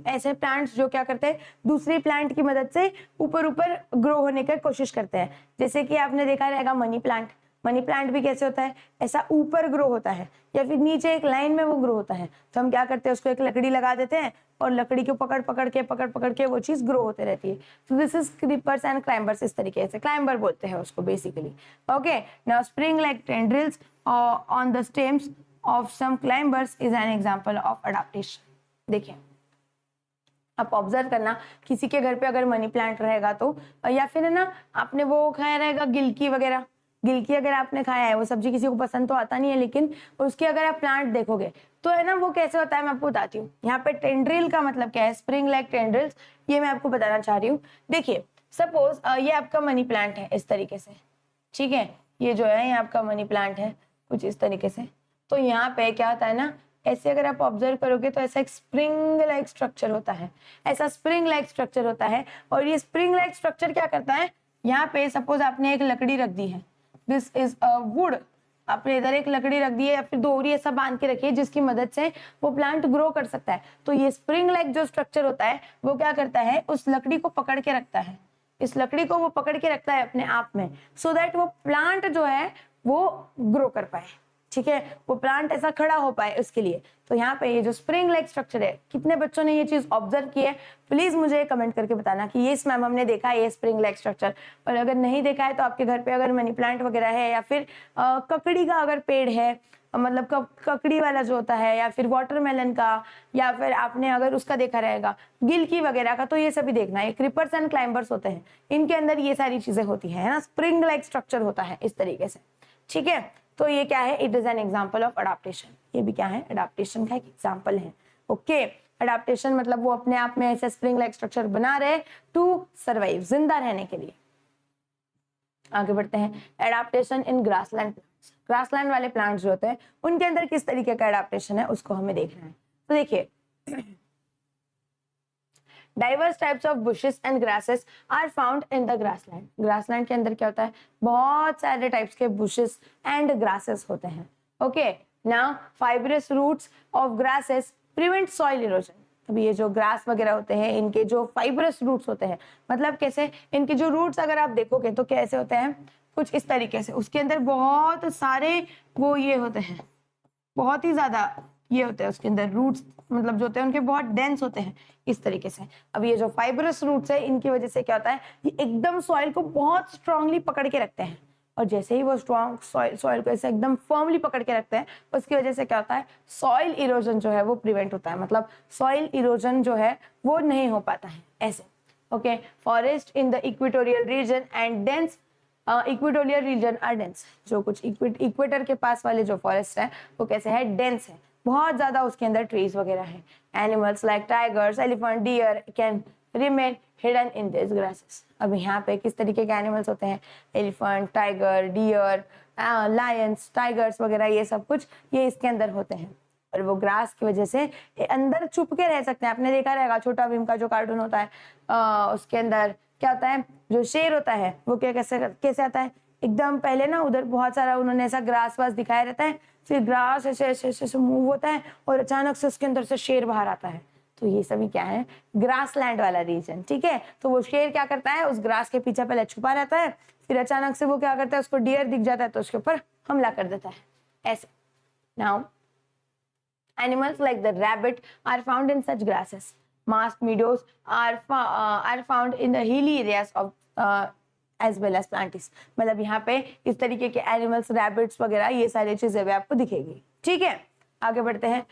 ऐसे प्लांट्स जो क्या करते हैं, दूसरी प्लांट की मदद से ऊपर ऊपर ग्रो होने की कोशिश करते हैं। जैसे कि आपने देखा रहेगा मनी प्लांट, मनी प्लांट भी कैसे होता है, ऐसा ऊपर ग्रो होता है या फिर नीचे एक लाइन में वो ग्रो होता है। तो हम क्या करते हैं, उसको एक लकड़ी लगा देते हैं और लकड़ी को पकड़ पकड़ के वो चीज ग्रो होते रहती है। तो this is creepers and climbers, इस तरीके से क्लाइंबर बोलते हैं उसको basically. Okay, now spring like tendrils on the stems of some climbers is an example of adaptation. देखिए, आप ऑब्जर्व करना, किसी के घर पे अगर मनी प्लांट रहेगा तो, या फिर है ना आपने वो खाया रहेगा गिलकी वगैरह, गिलकी अगर आपने खाया है, वो सब्जी किसी को पसंद तो आता नहीं है, लेकिन उसके अगर आप प्लांट देखोगे तो है ना वो कैसे होता है, मैं आपको बताती हूँ। यहाँ पे टेंड्रिल का मतलब क्या है, स्प्रिंग लाइक टेंड्रिल्स, ये मैं आपको बताना चाह रही हूँ। देखिए, सपोज ये आपका मनी प्लांट है इस तरीके से, ठीक है, ये जो है ये आपका मनी प्लांट है कुछ इस तरीके से। तो यहाँ पे क्या होता है ना, ऐसे अगर आप ऑब्जर्व करोगे तो ऐसा एक स्प्रिंग लाइक स्ट्रक्चर होता है, ऐसा स्प्रिंग लाइक स्ट्रक्चर होता है। और ये स्प्रिंग लाइक स्ट्रक्चर क्या करता है, यहाँ पे सपोज आपने एक लकड़ी रख दी है, दिस इज अ वुड, आपने इधर एक लकड़ी रख दी है या फिर दोरी ऐसा बांध के रखी है जिसकी मदद से वो प्लांट ग्रो कर सकता है। तो ये स्प्रिंग लाइक जो स्ट्रक्चर होता है वो क्या करता है, उस लकड़ी को पकड़ के रखता है, इस लकड़ी को वो पकड़ के रखता है अपने आप में, सो दैट वो प्लांट जो है वो ग्रो कर पाए, ठीक है, वो प्लांट ऐसा खड़ा हो पाए उसके लिए। तो यहाँ पे ये जो स्प्रिंग लाइक स्ट्रक्चर है, कितने बच्चों ने ये चीज ऑब्जर्व की है, प्लीज मुझे कमेंट करके बताना कि यस मैम हमने देखा है ये स्प्रिंग लाइक स्ट्रक्चर। और अगर नहीं देखा है तो आपके घर पे अगर मनी प्लांट वगैरह है या फिर ककड़ी का अगर पेड़ है, मतलब ककड़ी वाला जो होता है, या फिर वाटरमेलन का, या फिर आपने अगर उसका देखा रहेगा गिलकी वगैरह का, तो ये सभी देखना, ये क्रीपर्स एंड क्लाइंबर्स होते हैं, इनके अंदर ये सारी चीजें होती है ना, स्प्रिंग लाइक स्ट्रक्चर होता है इस तरीके से, ठीक है। तो ये क्या है, it is an example of adaptation, ये भी क्या है, अडॉप्टेशन का एक एग्जाम्पल है। ओके, अडॉप्टेशन मतलब वो अपने आप में ऐसे स्प्रिंग लाइक स्ट्रक्चर बना रहे टू सर्वाइव, जिंदा रहने के लिए। आगे बढ़ते हैं, adaptation in grassland plants, grassland वाले प्लांट्स जो होते हैं उनके अंदर किस तरीके का एडाप्टेशन है उसको हमें देखना है। तो देखिए, diverse types of bushes and grasses are found in the grassland. Grassland के अंदर क्या होता है, बहुत सारे टाइप्स के बुशेस एंड ग्रासेस होते हैं। Okay, now fibrous roots of grasses prevent soil erosion. अभी ये जो ग्रास वगैरह होते हैं, इनके जो फाइब्रस रूट्स होते हैं, मतलब कैसे, इनके जो रूट्स अगर आप देखोगे तो कैसे होते हैं, कुछ इस तरीके से, उसके अंदर बहुत सारे वो ये होते हैं, बहुत ही ज्यादा ये होते हैं उसके अंदर रूट्स, मतलब जो होते हैं उनके बहुत डेंस होते हैं इस तरीके से। अब ये जो फाइब्रस रूट्स है, इनकी वजह से क्या होता है, ये एकदम सॉइल को बहुत स्ट्रांगली पकड़ के रखते हैं, और जैसे ही वो स्ट्रॉन्ग सॉइल को ऐसे एकदम फर्मली पकड़ के रखते हैं, उसकी वजह से क्या होता है, सॉइल इरोजन जो है वो प्रिवेंट होता है, मतलब सॉइल इरोजन जो है वो नहीं हो पाता है ऐसे। Okay, forest in the equatorial region and dense, equatorial region are dense, जो कुछ इक्वेटर के पास वाले जो फॉरेस्ट है वो कैसे है, डेंस है, बहुत ज्यादा उसके अंदर ट्रीज वगैरह है। Animals like tigers, elephant, deer can remain hidden in this grasses. अब यहाँ पे किस तरीके के एनिमल्स होते हैं, elephant, tiger, deer, lions, tigers वगैरह, ये सब कुछ ये इसके अंदर होते हैं, और वो ग्रास की वजह से अंदर छुप के रह सकते हैं। आपने देखा रहेगा छोटा भीम का जो कार्टून होता है, उसके अंदर क्या होता है, जो शेर होता है वो क्या कैसे आता है, एकदम पहले ना उधर बहुत सारा उन्होंने ऐसा ग्रास वास दिखाया रहता है, फिर ग्रास ऐसे ऐसे ऐसे मूव होता है और अचानक से उसके अंदर से शेर बाहर आता है। तो ये सभी क्या है, ग्रासलैंड वाला रीजन, ठीक है। तो वो शेर क्या करता है, उस ग्रास के पीछे पहले छुपा रहता है, फिर अचानक से वो क्या करता है, उसको डियर दिख जाता है तो उसके ऊपर हमला कर देता है ऐसे। Now animals like the rabbit are found in such grasses. Marsh meadows are found in the hilly areas of as well as plants. मतलब यहाँ पे इस तरीके के एनिमल्स, रैबिट्स वगैरह ये सारी चीजें भी आपको दिखेगी। ठीक है, आगे बढ़ते हैं।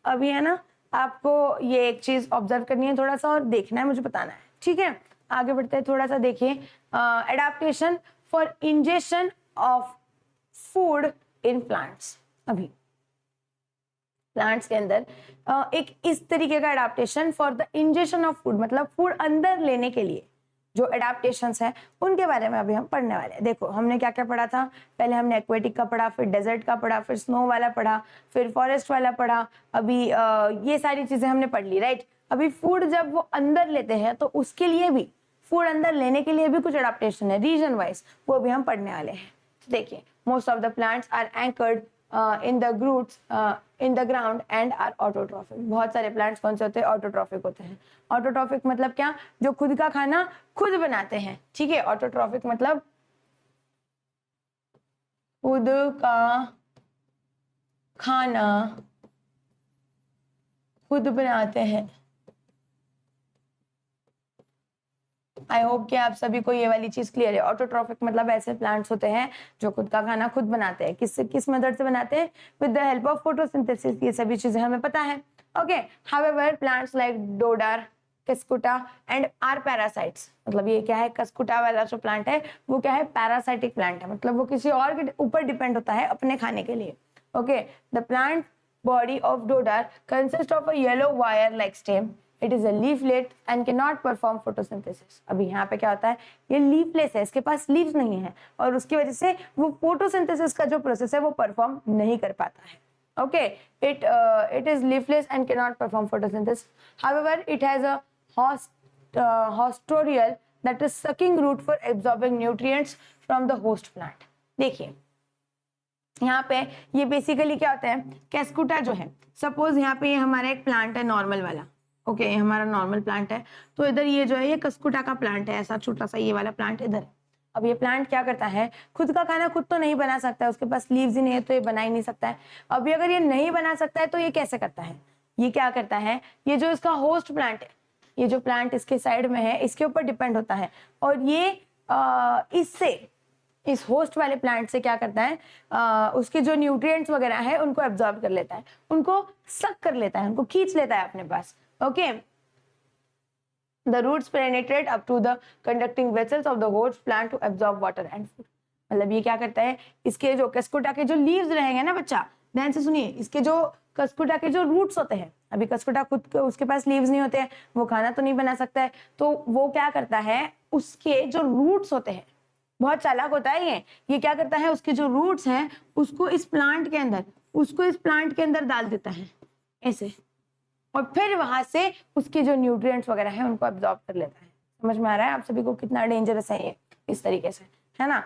अभी है ना, आपको ये एक चीज ऑब्जर्व करनी है थोड़ा सा और देखना है, मुझे बताना है। ठीक है, आगे बढ़ते हैं। थोड़ा सा देखिए, adaptation for injection of food in plants. अभी प्लांट्स के अंदर एक इस तरीके का adaptation for the injection of food, मतलब फूड अंदर लेने के लिए जो एडाप्टेशंस हैं उनके बारे में अभी हम पढ़ने वाले हैं। देखो हमने क्या क्या पढ़ा था, पहले हमने एक्वेटिक का पढ़ा, फिर डेजर्ट का पढ़ा, फिर स्नो वाला पढ़ा, फिर फॉरेस्ट वाला पढ़ा। अभी ये सारी चीजें हमने पढ़ ली, राइट। अभी फूड जब वो अंदर लेते हैं तो उसके लिए भी, फूड अंदर लेने के लिए भी कुछ एडाप्टेशन है रीजन वाइज, वो भी हम पढ़ने वाले हैं। देखिए, most of the plants are anchored in the roots in the ground and are autotrophic. बहुत सारे प्लांट्स कौन से होते हैं? ऑटोट्रॉफिक होते हैं। ऑटोट्रॉफिक मतलब क्या? जो खुद का खाना खुद बनाते हैं। ठीक है, ऑटोट्रॉफिक मतलब खुद का खाना खुद बनाते हैं। आई होप कि आप सभी को ये वाली चीज क्लियर है। ऑटोट्रॉफिक मतलब ऐसे प्लांट्स होते हैं जो खुद का खाना खुद बनाते हैं। किस मेथड से बनाते हैं? With the help of photosynthesis. ये सभी चीजें हमें पता है। Okay, however plants like dodder, Cuscuta and are parasites. मतलब ये क्या है? कस्कुटा वाला जो प्लांट है वो क्या है? पैरासाइटिक प्लांट है, मतलब वो किसी और के ऊपर डिपेंड होता है अपने खाने के लिए। Okay, the plant body of dodar consists of a yellow wire like stem. It is a leaflet and cannot perform photosynthesis. अभी यहाँ पे क्या होता है? ये leafless है, इसके पास leaves नहीं है और उसकी वजह से वो photosynthesis का जो प्रोसेस है वो परफॉर्म नहीं कर पाता है। Okay, it is leafless and cannot perform photosynthesis. However, it has a hostorial that is sucking root for absorbing nutrients from the host plant. देखिए यहाँ पे ये बेसिकली क्या होता है? कैस्कुटा जो है, सपोज यहाँ पे ये हमारा एक प्लांट है नॉर्मल वाला। ओके, ये हमारा नॉर्मल प्लांट है, तो इधर ये जो है ये कस्कुटा का प्लांट है, ऐसा छोटा सा ये वाला प्लांट इधर। अब ये प्लांट क्या करता है? खुद का खाना खुद तो नहीं बना सकता है, उसके पास लीव्स ही नहीं है तो ये बना ही नहीं सकता है। अभी अगर ये नहीं बना सकता है तो ये कैसे करता है? ये क्या करता है? ये जो इसका होस्ट प्लांट है, ये जो प्लांट इसके साइड में है, इसके ऊपर डिपेंड होता है और ये इससे, इस होस्ट वाले प्लांट से क्या करता है? उसके जो न्यूट्रिएंट्स वगैरह है उनको एब्जॉर्ब कर लेता है, उनको सक कर लेता है, उनको खींच लेता है अपने पास। Okay, the roots penetrate up to the conducting vessels of the host plant to absorb water and food. मतलब ये क्या करता है? इसके जो कस्कुटा के जो लीव्स रहेंगे ना बच्चा, ध्यान से सुनिए, इसके जो कस्कुटा के जो रूट्स होते हैं, अभी कस्कुटा खुद उसके पास लीव्स नहीं होते हैं, वो खाना तो नहीं बना सकता है, तो वो क्या करता है? उसके जो रूट्स होते हैं, बहुत चालाक होता है ये क्या करता है? उसके जो रूट्स हैं उसको इस प्लांट के अंदर डाल देता है ऐसे, और फिर वहां से उसके जो न्यूट्रिएंट्स वगैरह हैं उनको एब्जॉर्ब कर लेता है। समझ में आ रहा है आप सभी को कितना डेंजरस है ये? इस तरीके से, है ना?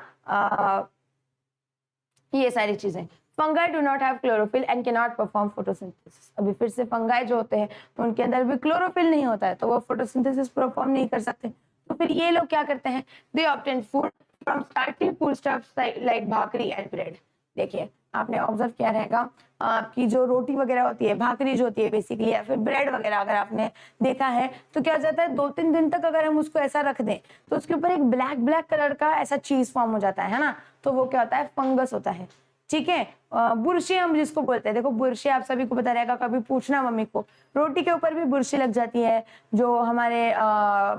ये सारी चीजें। Fungi do not have chlorophyll and can not perform photosynthesis. अभी फिर से फंगाई जो होते हैं उनके अंदर भी क्लोरोफिल नहीं होता है, तो वो फोटोसिंथेसिस परफॉर्म नहीं कर सकते। तो फिर ये लोग क्या करते हैं? They obtain food from starting foodstuffs like bhakri and bread. देखिए, आपने ऑब्जर्व किया रहेगा, आपकी जो रोटी वगैरह होती है, भाकरी जो होती है बेसिकली, या फिर ब्रेड वगैरह अगर आपने देखा है तो क्या हो जाता है? 2-3 दिन तक अगर हम उसको ऐसा रख दें तो उसके ऊपर एक ब्लैक कलर का ऐसा चीज फॉर्म हो जाता है ना, तो वो क्या होता है? फंगस होता है। ठीक है, बुरशी हम जिसको बोलते हैं। देखो बुरशी आप सभी को पता रहेगा, कभी पूछना मम्मी को, रोटी के ऊपर भी बुरशी लग जाती है, जो हमारे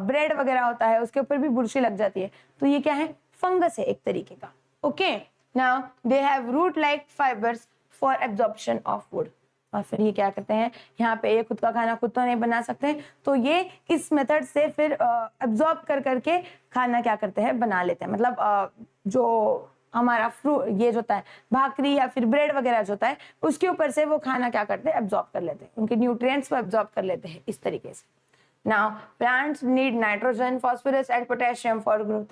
ब्रेड वगैरह होता है उसके ऊपर भी बुरशी लग जाती है, तो ये क्या है? फंगस है एक तरीके का। Okay, now they have root like fibres for absorption of food. और फिर ये क्या करते हैं? यहाँ पे ये खुद का खाना खुद तो नहीं बना सकते, तो ये इस मेथड से फिर एब्जॉर्ब कर करके खाना क्या करते हैं? बना लेते हैं। मतलब जो हमारा फ्रूट ये जो होता है भाकरी या फिर ब्रेड वगैरह जो होता है उसके ऊपर से वो खाना क्या करते हैं? एब्जॉर्ब कर लेते हैं, उनके न्यूट्रिएंट्स को एब्जॉर्ब कर लेते हैं इस तरीके से। Now plants need nitrogen, phosphorus and potassium for growth.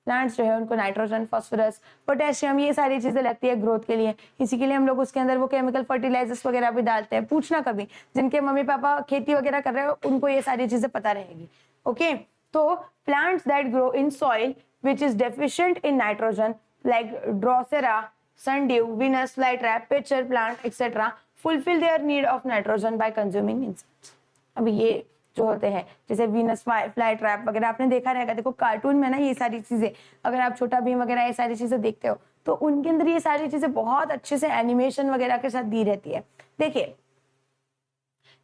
Plants जो है उनको नाइट्रोजन, फास्फोरस, पोटेशियम ये सारी चीजें लगती है ग्रोथ के लिए। इसी के लिए हम लोग उसके अंदर वो केमिकल फर्टिलाइजर्स वगैरह भी डालते हैं। पूछना कभी, जिनके मम्मी पापा खेती वगैरह कर रहे हो उनको ये सारी चीजें पता रहेगी। ओके, तो plants that grow in soil which is deficient in nitrogen like Drosera, sundew, Venus flytrap, pitcher plant, etc. fulfill their need of nitrogen by consuming insects. अभी ये जो होते हैं, जैसे वीनस फ्लाई ट्रैप वगैरह आपने देखा रहेगा। देखो कार्टून में ना ये सारी चीजें, अगर आप छोटा भीम वगैरह ये सारी चीजें देखते हो तो उनके अंदर ये सारी चीजें बहुत अच्छे से एनिमेशन वगैरह के साथ दी रहती है। देखिए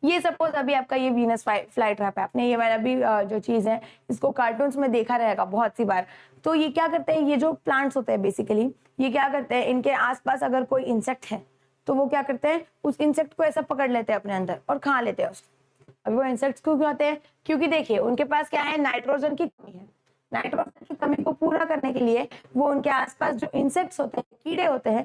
ये सपोज अभी आपका ये वीनस फ्लाई ट्रैप है, आपने ये वाला भी जो चीज है इसको कार्टून्स में देखा रहेगा बहुत सी बार। तो ये क्या करते हैं, ये जो प्लांट्स होते हैं बेसिकली ये क्या करते हैं, इनके आसपास अगर कोई इंसेक्ट है तो वो क्या करते हैं, उस इंसेक्ट को ऐसा पकड़ लेते हैं अपने अंदर और खा लेते हैं उसको। अभी वो इंसेक्ट्स क्यों खाते हैं, क्योंकि देखिए उनके पास क्या है, नाइट्रोजन की कमी है। नाइट्रोजन की कमी को पूरा करने के लिए वो उनके आसपास जो इंसेक्ट्स होते हैं, कीड़े होते हैं,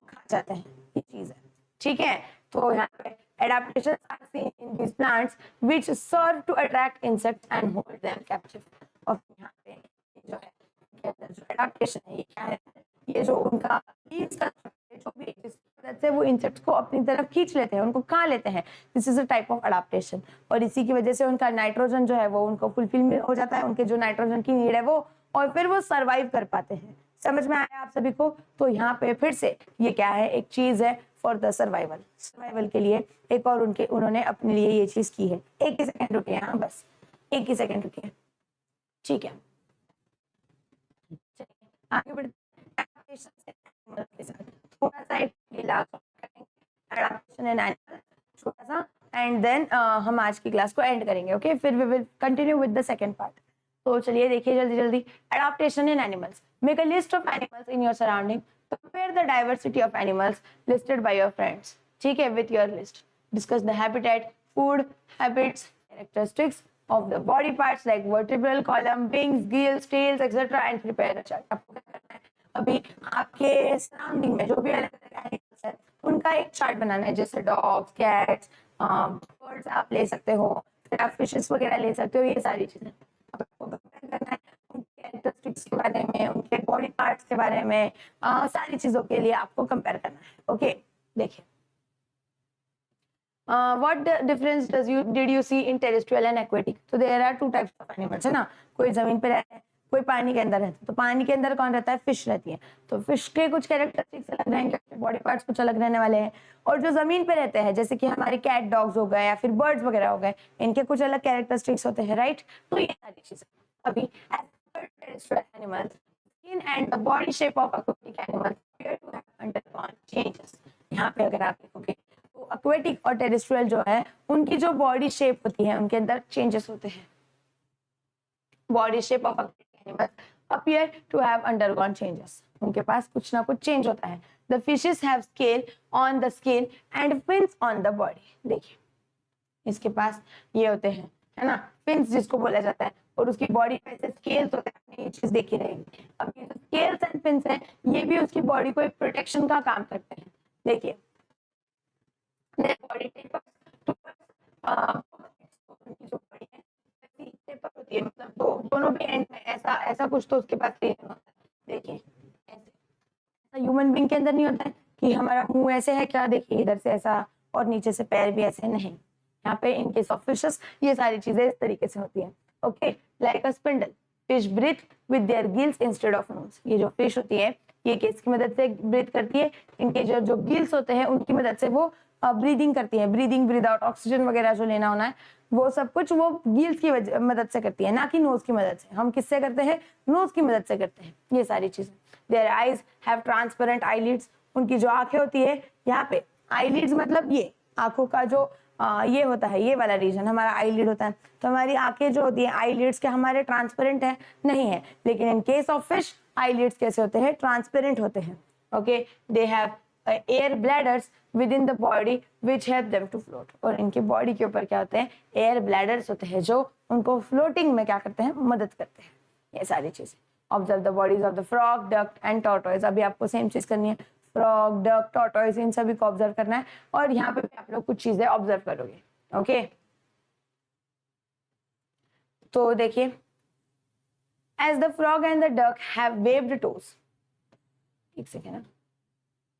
खा जाते हैं। ये चीज है, ठीक है। तो यहाँ पे adaptations are seen in these plants which serve to attract insects and hold them captive। और यहाँ पे जो है जो adaptation है ये क्या है, ये जो उनका leaves का जो भी जिसकी वजह से वो इंसेक्ट्स को अपनी तरफ खींच लेते हैं, उनको खा लेते हैं। This is a type of adaptation. और इसी की वजह से उनका नाइट्रोजन जो है वो उनको फुलफिल हो जाता है, उनके जो नाइट्रोजन की नीड है वो, और फिर वो सर्वाइव कर पाते हैं। समझ में आया आप सभी को। तो यहाँ पे फिर से ये क्या है, एक चीज है फॉर द सर्वाइवल के लिए एक और उन्होंने अपने लिए ये चीज की है। एक ही सेकंड रुकिए, हाँ बस एक ही सेकंड रुकिए, ठीक है। आगे बढ़ते थोड़ा सा छोटा सा, एंड देन हम आज की क्लास को एंड करेंगे। ओके, फिर we will continue with the second part. तो चलिए देखिए जल्दी जल्दी। Adaptation in animals, make a list of animals in your surrounding, compare the diversity of animals listed by your friends, ठीक है, with your list, discuss the habitat, food, habits, characteristics of the body parts like vertebral column, wings, gills, tails, etc. and prepare a chart। आपको क्या करना है, अभी आपके surrounding में जो भी अलग अलग एनिमल्स है उनका एक चार्ट बनाना है, जैसे डॉग्स, कैट्स, बर्ड्स आप ले सकते हो, फिर आप फिशेस वगैरह ले सकते हो, ये सारी चीजें आपको करना है। कैरेक्टरिस्टिक्स के बारे में, उनके बॉडी पार्ट्स के बारे में, सारी चीजों के लिए आपको कंपेयर करना है। ओके, देखिए what difference did you see in terrestrial and aquatic. तो there are two types of animals, है ना। कोई जमीन पे रहता है, कोई पानी के अंदर रहता है। तो पानी के अंदर कौन रहता है, फिश रहती है। तो फिश के कुछ कैरेक्टरिस्टिक्स अलग रहेंगे, बॉडी पार्ट्स कुछ अलग रहने वाले हैं। और जो जमीन पे रहते हैं, जैसे कि हमारे कैट डॉग्स हो गए या फिर बर्ड्स वगैरह हो गए, इनके कुछ अलग कैरेक्टरिस्टिक्स होते हैं, राइट। तो ये सारी चीजें अभी terrestrial animals, skin and the body shape of aquatic animals appear to have undergone changes। यहाँ पे अगर आप देखोगे तो aquatic और terrestrial जो है उनकी जो बॉडी शेप होती है उनके अंदर चेंजेस होते हैं। Body shape of aquatic animals appear to have undergone changes, उनके पास कुछ ना कुछ चेंज होता है। The fishes have scale on the skin and fins on the body। देखिए इसके पास ये होते हैं, है ना, फिन्स जिसको बोला जाता है, और उसकी बॉडी पे ऐसे स्केल्स होते हैं, आपने ये चीज देखी रहेगी। अब ये जो स्केल्स एंड फिन्स हैं ये भी उसकी बॉडी को एक प्रोटेक्शन का काम करते हैं। देखिए बॉडी जो बॉडी है टेपर होती है, मतलब दोनों भी एंड में ऐसा ऐसा कुछ तो उसके पास रीजन होता है। देखिए ऐसे ह्यूमन बीइंग के अंदर नहीं होता है कि हमारा मुंह ऐसे है क्या, देखिए इधर से ऐसा और नीचे से पैर भी ऐसे, नहीं। यहाँ पे इन केस ऑफ फिशेस ये सारी चीजें इस तरीके से होती हैं। Okay, like a spindle, fish breathe with their gills instead of nose. ये जो फिश होती है ये किसकी मदद से ब्रीथ करती है, इनके जो गिल्स होते हैं उनकी मदद से वो ब्रीदिंग करती है। ब्रीदिंग, ब्रीद आउट, ऑक्सीजन वगैरह जो लेना होना है वो सब कुछ वो गिल्स की मदद से करती है, ना कि नोज की मदद से। हम किससे करते हैं, नोज की मदद से करते हैं ये सारी चीजें। Their eyes have transparent eyelids, उनकी जो आंखें होती है, यहाँ पे आईलिड्स मतलब ये आंखों का जो ये होता है, ये वाला रीजन हमारा आईलिड होता है। तो हमारी आंखें जो होती है आईलिड्स के हमारे ट्रांसपेरेंट है नहीं है, लेकिन in case of fish eyelids कैसे होते हैं, ट्रांसपेरेंट होते हैं। Okay, they have air bladders within the body which help them to float. और इनकी बॉडी के ऊपर क्या होते हैं, एयर ब्लैडर्स होते हैं जो उनको फ्लोटिंग में क्या करते हैं, मदद करते हैं। ये सारी चीजें। Observe the bodies of the frog, duck and tortoise. अभी आपको सेम चीज करनी है, फ्रॉग, डक, टॉर्टोइज, इन सभी को ऑब्जर्व करना है, और यहाँ पे भी आप लोग कुछ चीजें ऑब्जर्व करोगे। ओके, तो देखिए as the frog and the duck have webbed toes, एक सेकेंड ना,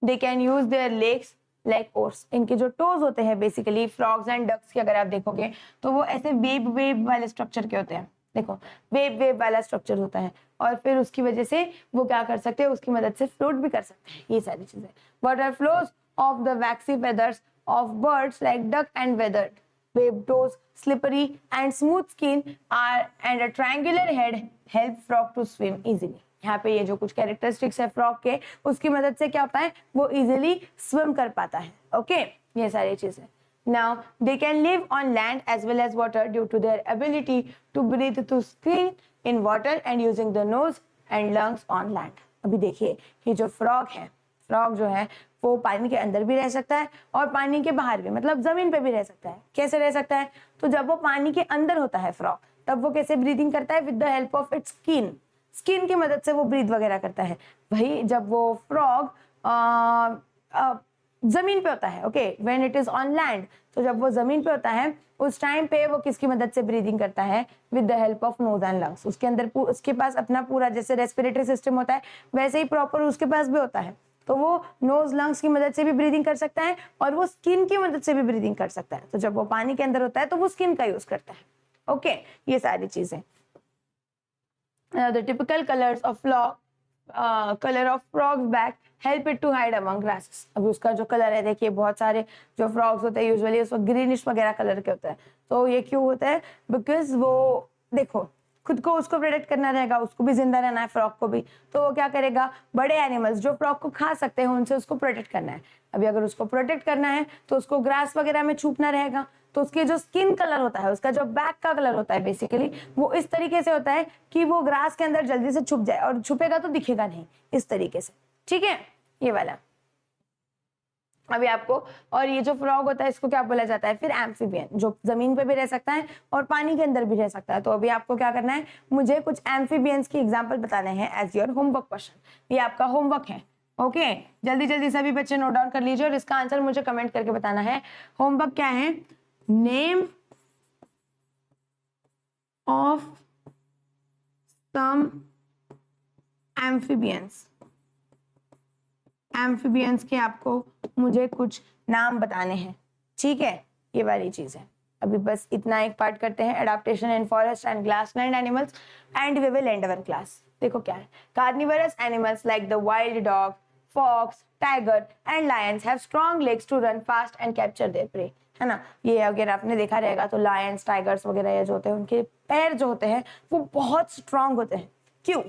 they can use their legs like oars. इनके जो टोज होते हैं बेसिकली फ्रॉग्स एंड डक्स के अगर आप देखोगे तो वो ऐसे वेव वेव वाले स्ट्रक्चर के होते हैं। देखो वेव वेव वाला स्ट्रक्चर होता है, और फिर उसकी वजह से वो क्या कर सकते हैं, उसकी मदद से फ्लोट भी कर सकते हैं। ये सारी चीजें। Water flows of the vaccine feathers of birds like duck and weathered. webbed toes, slippery and smooth skin are and a triangular head help frog to swim easily. यहाँ पे ये जो कुछ कैरेक्टरिस्टिक्स है फ्रॉग के, उसकी मदद से क्या होता है, वो इजीली स्विम कर पाता है. ओके, ये सारी चीजें. Now they can live on land as well as water due to their ability to breathe through skin in water and using the nose and lungs on land. अभी देखिए ये जो फ्रॉग है, फ्रॉग जो है वो पानी के अंदर भी रह सकता है और पानी के बाहर भी, मतलब जमीन पे भी रह सकता है. कैसे रह सकता है, तो जब वो पानी के अंदर होता है फ्रॉग, तब वो कैसे ब्रीदिंग करता है, with the help of its skin. Skin की मदद से वो ब्रीथ वगैरह करता है. वही जब वो फ्रॉग जमीन पे होता है, okay, when it is on land, तो जब वो जमीन पे होता है उस टाइम पे वो किसकी मदद से ब्रीदिंग करता है, with the help of nose and lungs. उसके अंदर उसके पास अपना पूरा जैसे रेस्पिरेटरी सिस्टम होता है वैसे ही प्रॉपर उसके पास भी होता है. तो वो नोज लंग्स की मदद से भी ब्रीदिंग कर सकता है और वो स्किन की मदद से भी ब्रीदिंग कर सकता है. तो जब वो पानी के अंदर होता है तो वो स्किन का यूज करता है. ओके, ये सारी चीजें. The typical colors of color of frog's back help it to hide among grasses. अभी उसका जो कलर है देखिए, बहुत सारे जो फ्रॉग्स होते हैं यूजुअली उसको ग्रीनिश वगैरह कलर के होते हैं. तो ये क्यों होता है, बिकॉज वो देखो खुद को उसको प्रोटेक्ट करना रहेगा, उसको भी जिंदा रहना है फ्रॉग को भी. तो वो क्या करेगा, बड़े एनिमल्स जो फ्रॉग को खा सकते हैं उनसे उसको प्रोटेक्ट करना है. अभी अगर उसको प्रोटेक्ट करना है तो उसको ग्रास वगैरह में छुपना रहेगा. तो उसके जो स्किन कलर होता है, उसका जो बैक का कलर होता है बेसिकली, वो इस तरीके से होता है कि वो ग्रास के अंदर जल्दी से छुप जाए, और छुपेगा तो दिखेगा नहीं, इस तरीके से. ठीक है, ये वाला अभी आपको. और ये जो फ्रॉग होता है इसको क्या बोला जाता है फिर, एम्फीबियन, जो जमीन पे भी रह सकता है और पानी के अंदर भी रह सकता है. तो अभी आपको क्या करना है, मुझे कुछ एम्फीबियंस की एग्जांपल बताने हैं एज योर होमवर्क क्वेश्चन. ये आपका होमवर्क है. ओके, जल्दी जल्दी सभी बच्चे नोट डाउन कर लीजिए और इसका आंसर मुझे कमेंट करके बताना है. होमवर्क क्या है, name of some amphibians. Amphibians के आपको मुझे कुछ नाम बताने हैं. ठीक है, ये वाली चीज है. अभी बस इतना एक पार्ट करते हैं, adaptation in forest and grassland animals, and we will end our class. देखो क्या है, carnivorous animals like the wild dog, fox, tiger and lions have strong legs to run fast and capture their prey. है ना, ये अगर आपने देखा रहेगा तो लायंस, टाइगर्स वगैरह ये जो होते हैं उनके पैर जो होते हैं वो बहुत स्ट्रांग होते हैं. क्यों,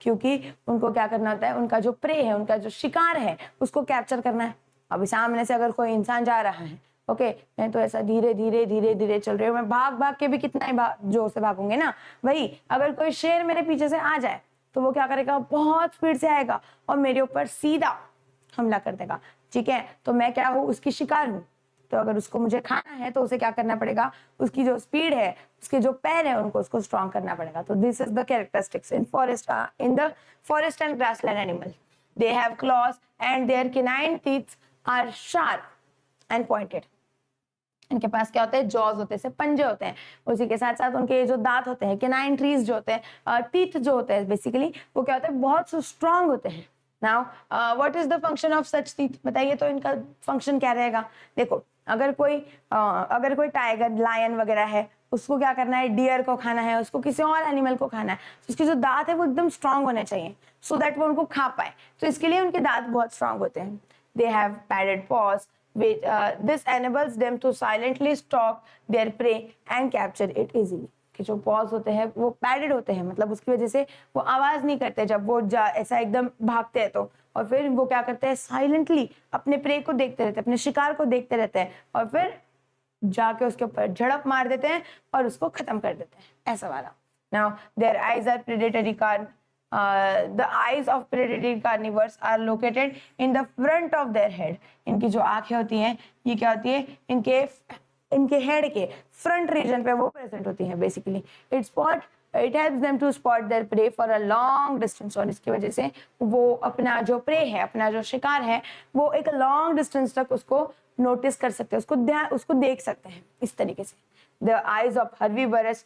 क्योंकि उनको क्या करना होता है, उनका जो प्रे है, उनका जो शिकार है उसको कैप्चर करना है. अभी सामने से अगर कोई इंसान जा रहा है, ओके, मैं तो ऐसा धीरे धीरे धीरे धीरे चल रही हूँ, मैं भाग भाग के भी कितना ही जोर से भागूंगे ना. वही अगर कोई शेर मेरे पीछे से आ जाए तो वो क्या करेगा, बहुत स्पीड से आएगा और मेरे ऊपर सीधा हमला कर देगा. ठीक है, तो मैं क्या हूँ, उसकी शिकार हूँ. तो अगर उसको मुझे खाना है तो उसे क्या करना पड़ेगा, उसकी जो स्पीड है, उसके जो पैर है, उनको उसको स्ट्रॉन्ग करना पड़ेगा. तो this is the characteristics in the forest and grassland animal. They have claws and their canine teeth are sharp and pointed. इनके पास क्या होते हैं, जॉज होते हैं, पंजे होते हैं. उसी के साथ साथ उनके जो दांत होते हैं, कैनाइन ट्रीज जो होते हैं, टीथ जो होते हैं बेसिकली, वो क्या होते हैं, बहुत स्ट्रॉन्ग होते हैं. Now what is the function of such teeth, बताइए. तो इनका फंक्शन क्या रहेगा, देखो अगर कोई टाइगर, लायन वगैरह है, उसको क्या करना है, डियर को खाना है, उसको किसी और एनिमल को खाना है, तो उसके जो दांत है वो एकदम स्ट्रांग होने चाहिए सो दैट वो उनको खा पाए. तो इसके लिए उनके दांत बहुत स्ट्रांग होते हैं. They have padded pause which this enables them to silently stalk their prey and capture it easily. कि जो पॉज होते हैं वो पैडेड होते हैं, मतलब उसकी वजह से वो आवाज नहीं करते जब वो ऐसा एकदम भागते हैं. तो और फिर वो क्या करते हैं, साइलेंटली अपने प्रे को देखते रहते हैं, अपने शिकार को देखते रहते हैं और फिर जाके उसके ऊपर झड़प मार देते हैं और उसको खत्म कर देते हैं, ऐसा वाला. Now their eyes are predatory the eyes of predatory carnivores are located in the front of their head. इनकी जो आंखें होती हैं ये क्या होती है, इनके हेड के फ्रंट रीजन पे वो प्रेजेंट होती हैं basically. It helps them to spot their prey for a long distance. और इसकी वजह से वो अपना जो प्रे है, अपना जो शिकार है, वो एक लॉन्ग डिस्टेंस तक उसको नोटिस कर सकते हैं, उसको देख सकते हैं इस तरीके से. The eyes of herbivorous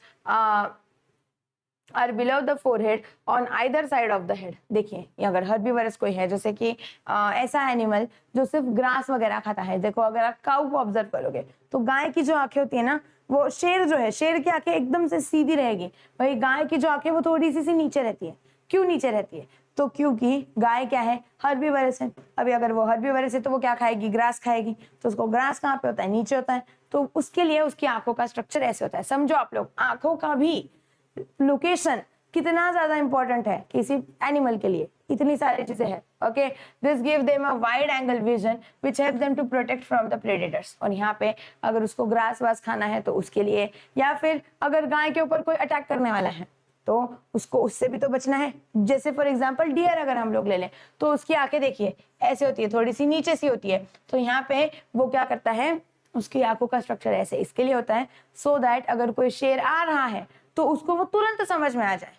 are below the forehead on either side of the head. देखिए अगर हर्बीवरस कोई है, जैसे कि ऐसा एनिमल जो सिर्फ ग्रास वगैरह खाता है. देखो अगर आप काऊ को ऑब्जर्व करोगे तो गाय की जो आंखें होती है ना, वो शेर जो है, शेर की आंखें एकदम से सीधी रहेगी, वही गाय की जो आंखें वो थोड़ी सी नीचे रहती है. क्यों नीचे रहती है, तो क्योंकि गाय क्या है, हर्बीवरस है। अभी अगर वो हर्बीवरस है तो वो क्या खाएगी, ग्रास खाएगी। तो उसको ग्रास कहाँ पे होता है, नीचे होता है। तो उसके लिए उसकी आंखों का स्ट्रक्चर ऐसे होता है। समझो आप लोग, आंखों का भी लोकेशन कितना ज्यादा इंपॉर्टेंट है किसी एनिमल के लिए, इतनी सारी चीजें हैं। Okay, this give them a wide angle vision which help them to protect from the predators. और यहाँ पे अगर उसको ग्रास वास खाना है तो उसके लिए, या फिर अगर गाय के ऊपर कोई अटैक करने वाला है तो उसको उससे भी तो बचना है। जैसे फॉर एग्जाम्पल डियर अगर हम लोग ले लें तो उसकी आंखें देखिए ऐसे होती है, थोड़ी सी नीचे सी होती है। तो यहाँ पे वो क्या करता है, उसकी आंखों का स्ट्रक्चर ऐसे इसके लिए होता है, सो दैट अगर कोई शेर आ रहा है तो उसको वो तुरंत समझ में आ जाए,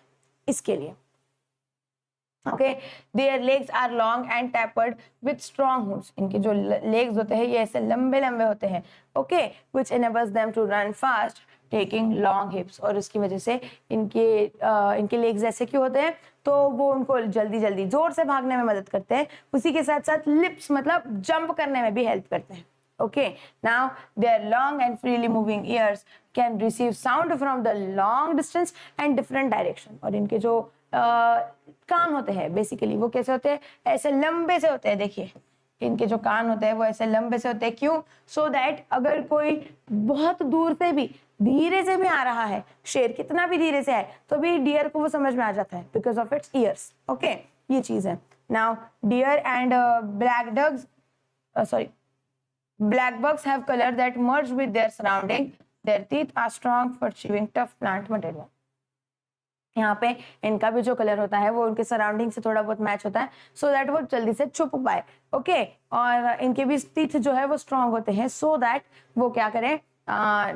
इसके लिए। Okay, their legs are long and tapered with strong hooves. इनके जो लेग्स होते हैं ये ऐसे लंबे लंबे होते हैं। Okay, which enables them to run fast taking long हिप्स। और उसकी वजह से इनके लेग्स ऐसे क्यों होते हैं, तो वो उनको जल्दी जल्दी जोर से भागने में मदद करते हैं। उसी के साथ साथ लिप्स मतलब जंप करने में भी हेल्प करते हैं। Okay, now their long and freely moving ears can receive sound from the long distance and different direction। और इनके जो कान होते हैं बेसिकली वो कैसे होते हैं, ऐसे लंबे से होते हैं। देखिए इनके जो कान होते हैं वो ऐसे लंबे से होते हैं, क्यों, सो दैट अगर कोई बहुत दूर से भी धीरे से भी आ रहा है, शेर कितना भी धीरे से आए तो भी डियर को वो समझ में आ जाता है because of its ears. Okay, ये चीज है। Now deer and black dugs sorry black bugs have color that merge with their surrounding. Their teeth are strong for chewing tough plant material। यहाँ पे इनका भी जो कलर होता है वो उनके सराउंडिंग से थोड़ा बहुत मैच होता है, सो दैट वो जल्दी से छुप पाए। ओके, और इनके भी टीथ जो है वो स्ट्रांग होते हैं, सो दैट वो क्या करें,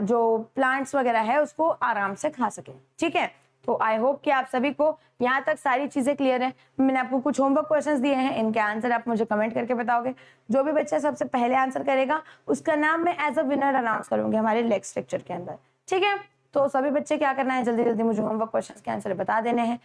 जो प्लांट्स वगैरह है उसको आराम से खा सके। ठीक है, तो आई होप कि आप सभी को यहाँ तक सारी चीजें क्लियर है। मैंने आपको कुछ होमवर्क क्वेश्चंस दिए हैं, इनके आंसर आप मुझे कमेंट करके बताओगे। जो भी बच्चा सबसे पहले आंसर करेगा उसका नाम मैं एज अ विनर अनाउंस करूंगी हमारे नेक्स्ट लेक्चर के अंदर। ठीक है, तो सभी बच्चे क्या करना है, जल्दी जल्दी मुझे होमवर्क क्वेश्चंस के आंसर बता देने हैं।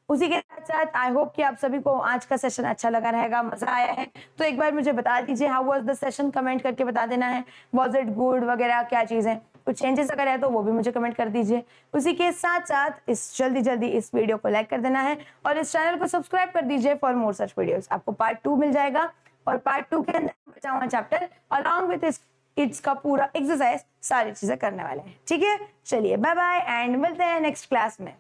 उसी के साथ साथ आई होप कि आप सभी को आज का सेशन अच्छा लगा रहेगा, मजा आया है। तो एक बार मुझे बता दीजिए how was the session, comment करके बता देना है, वाज इट गुड वगैरह क्या चीजें, कुछ चेंजेस अगर है तो वो भी मुझे कमेंट कर दीजिए। उसी के साथ साथ इस जल्दी जल्दी इस वीडियो को लाइक कर देना है और इस चैनल को सब्सक्राइब कर दीजिए फॉर मोर सच वीडियोस। आपको पार्ट 2 मिल जाएगा और पार्ट 2 के अंदर बचा हुआ चैप्टर अलॉन्ग विद इट्स का पूरा एक्सरसाइज सारी चीजें करने वाले हैं। ठीक है, चलिए बाय बाय एंड मिलते हैं नेक्स्ट क्लास में।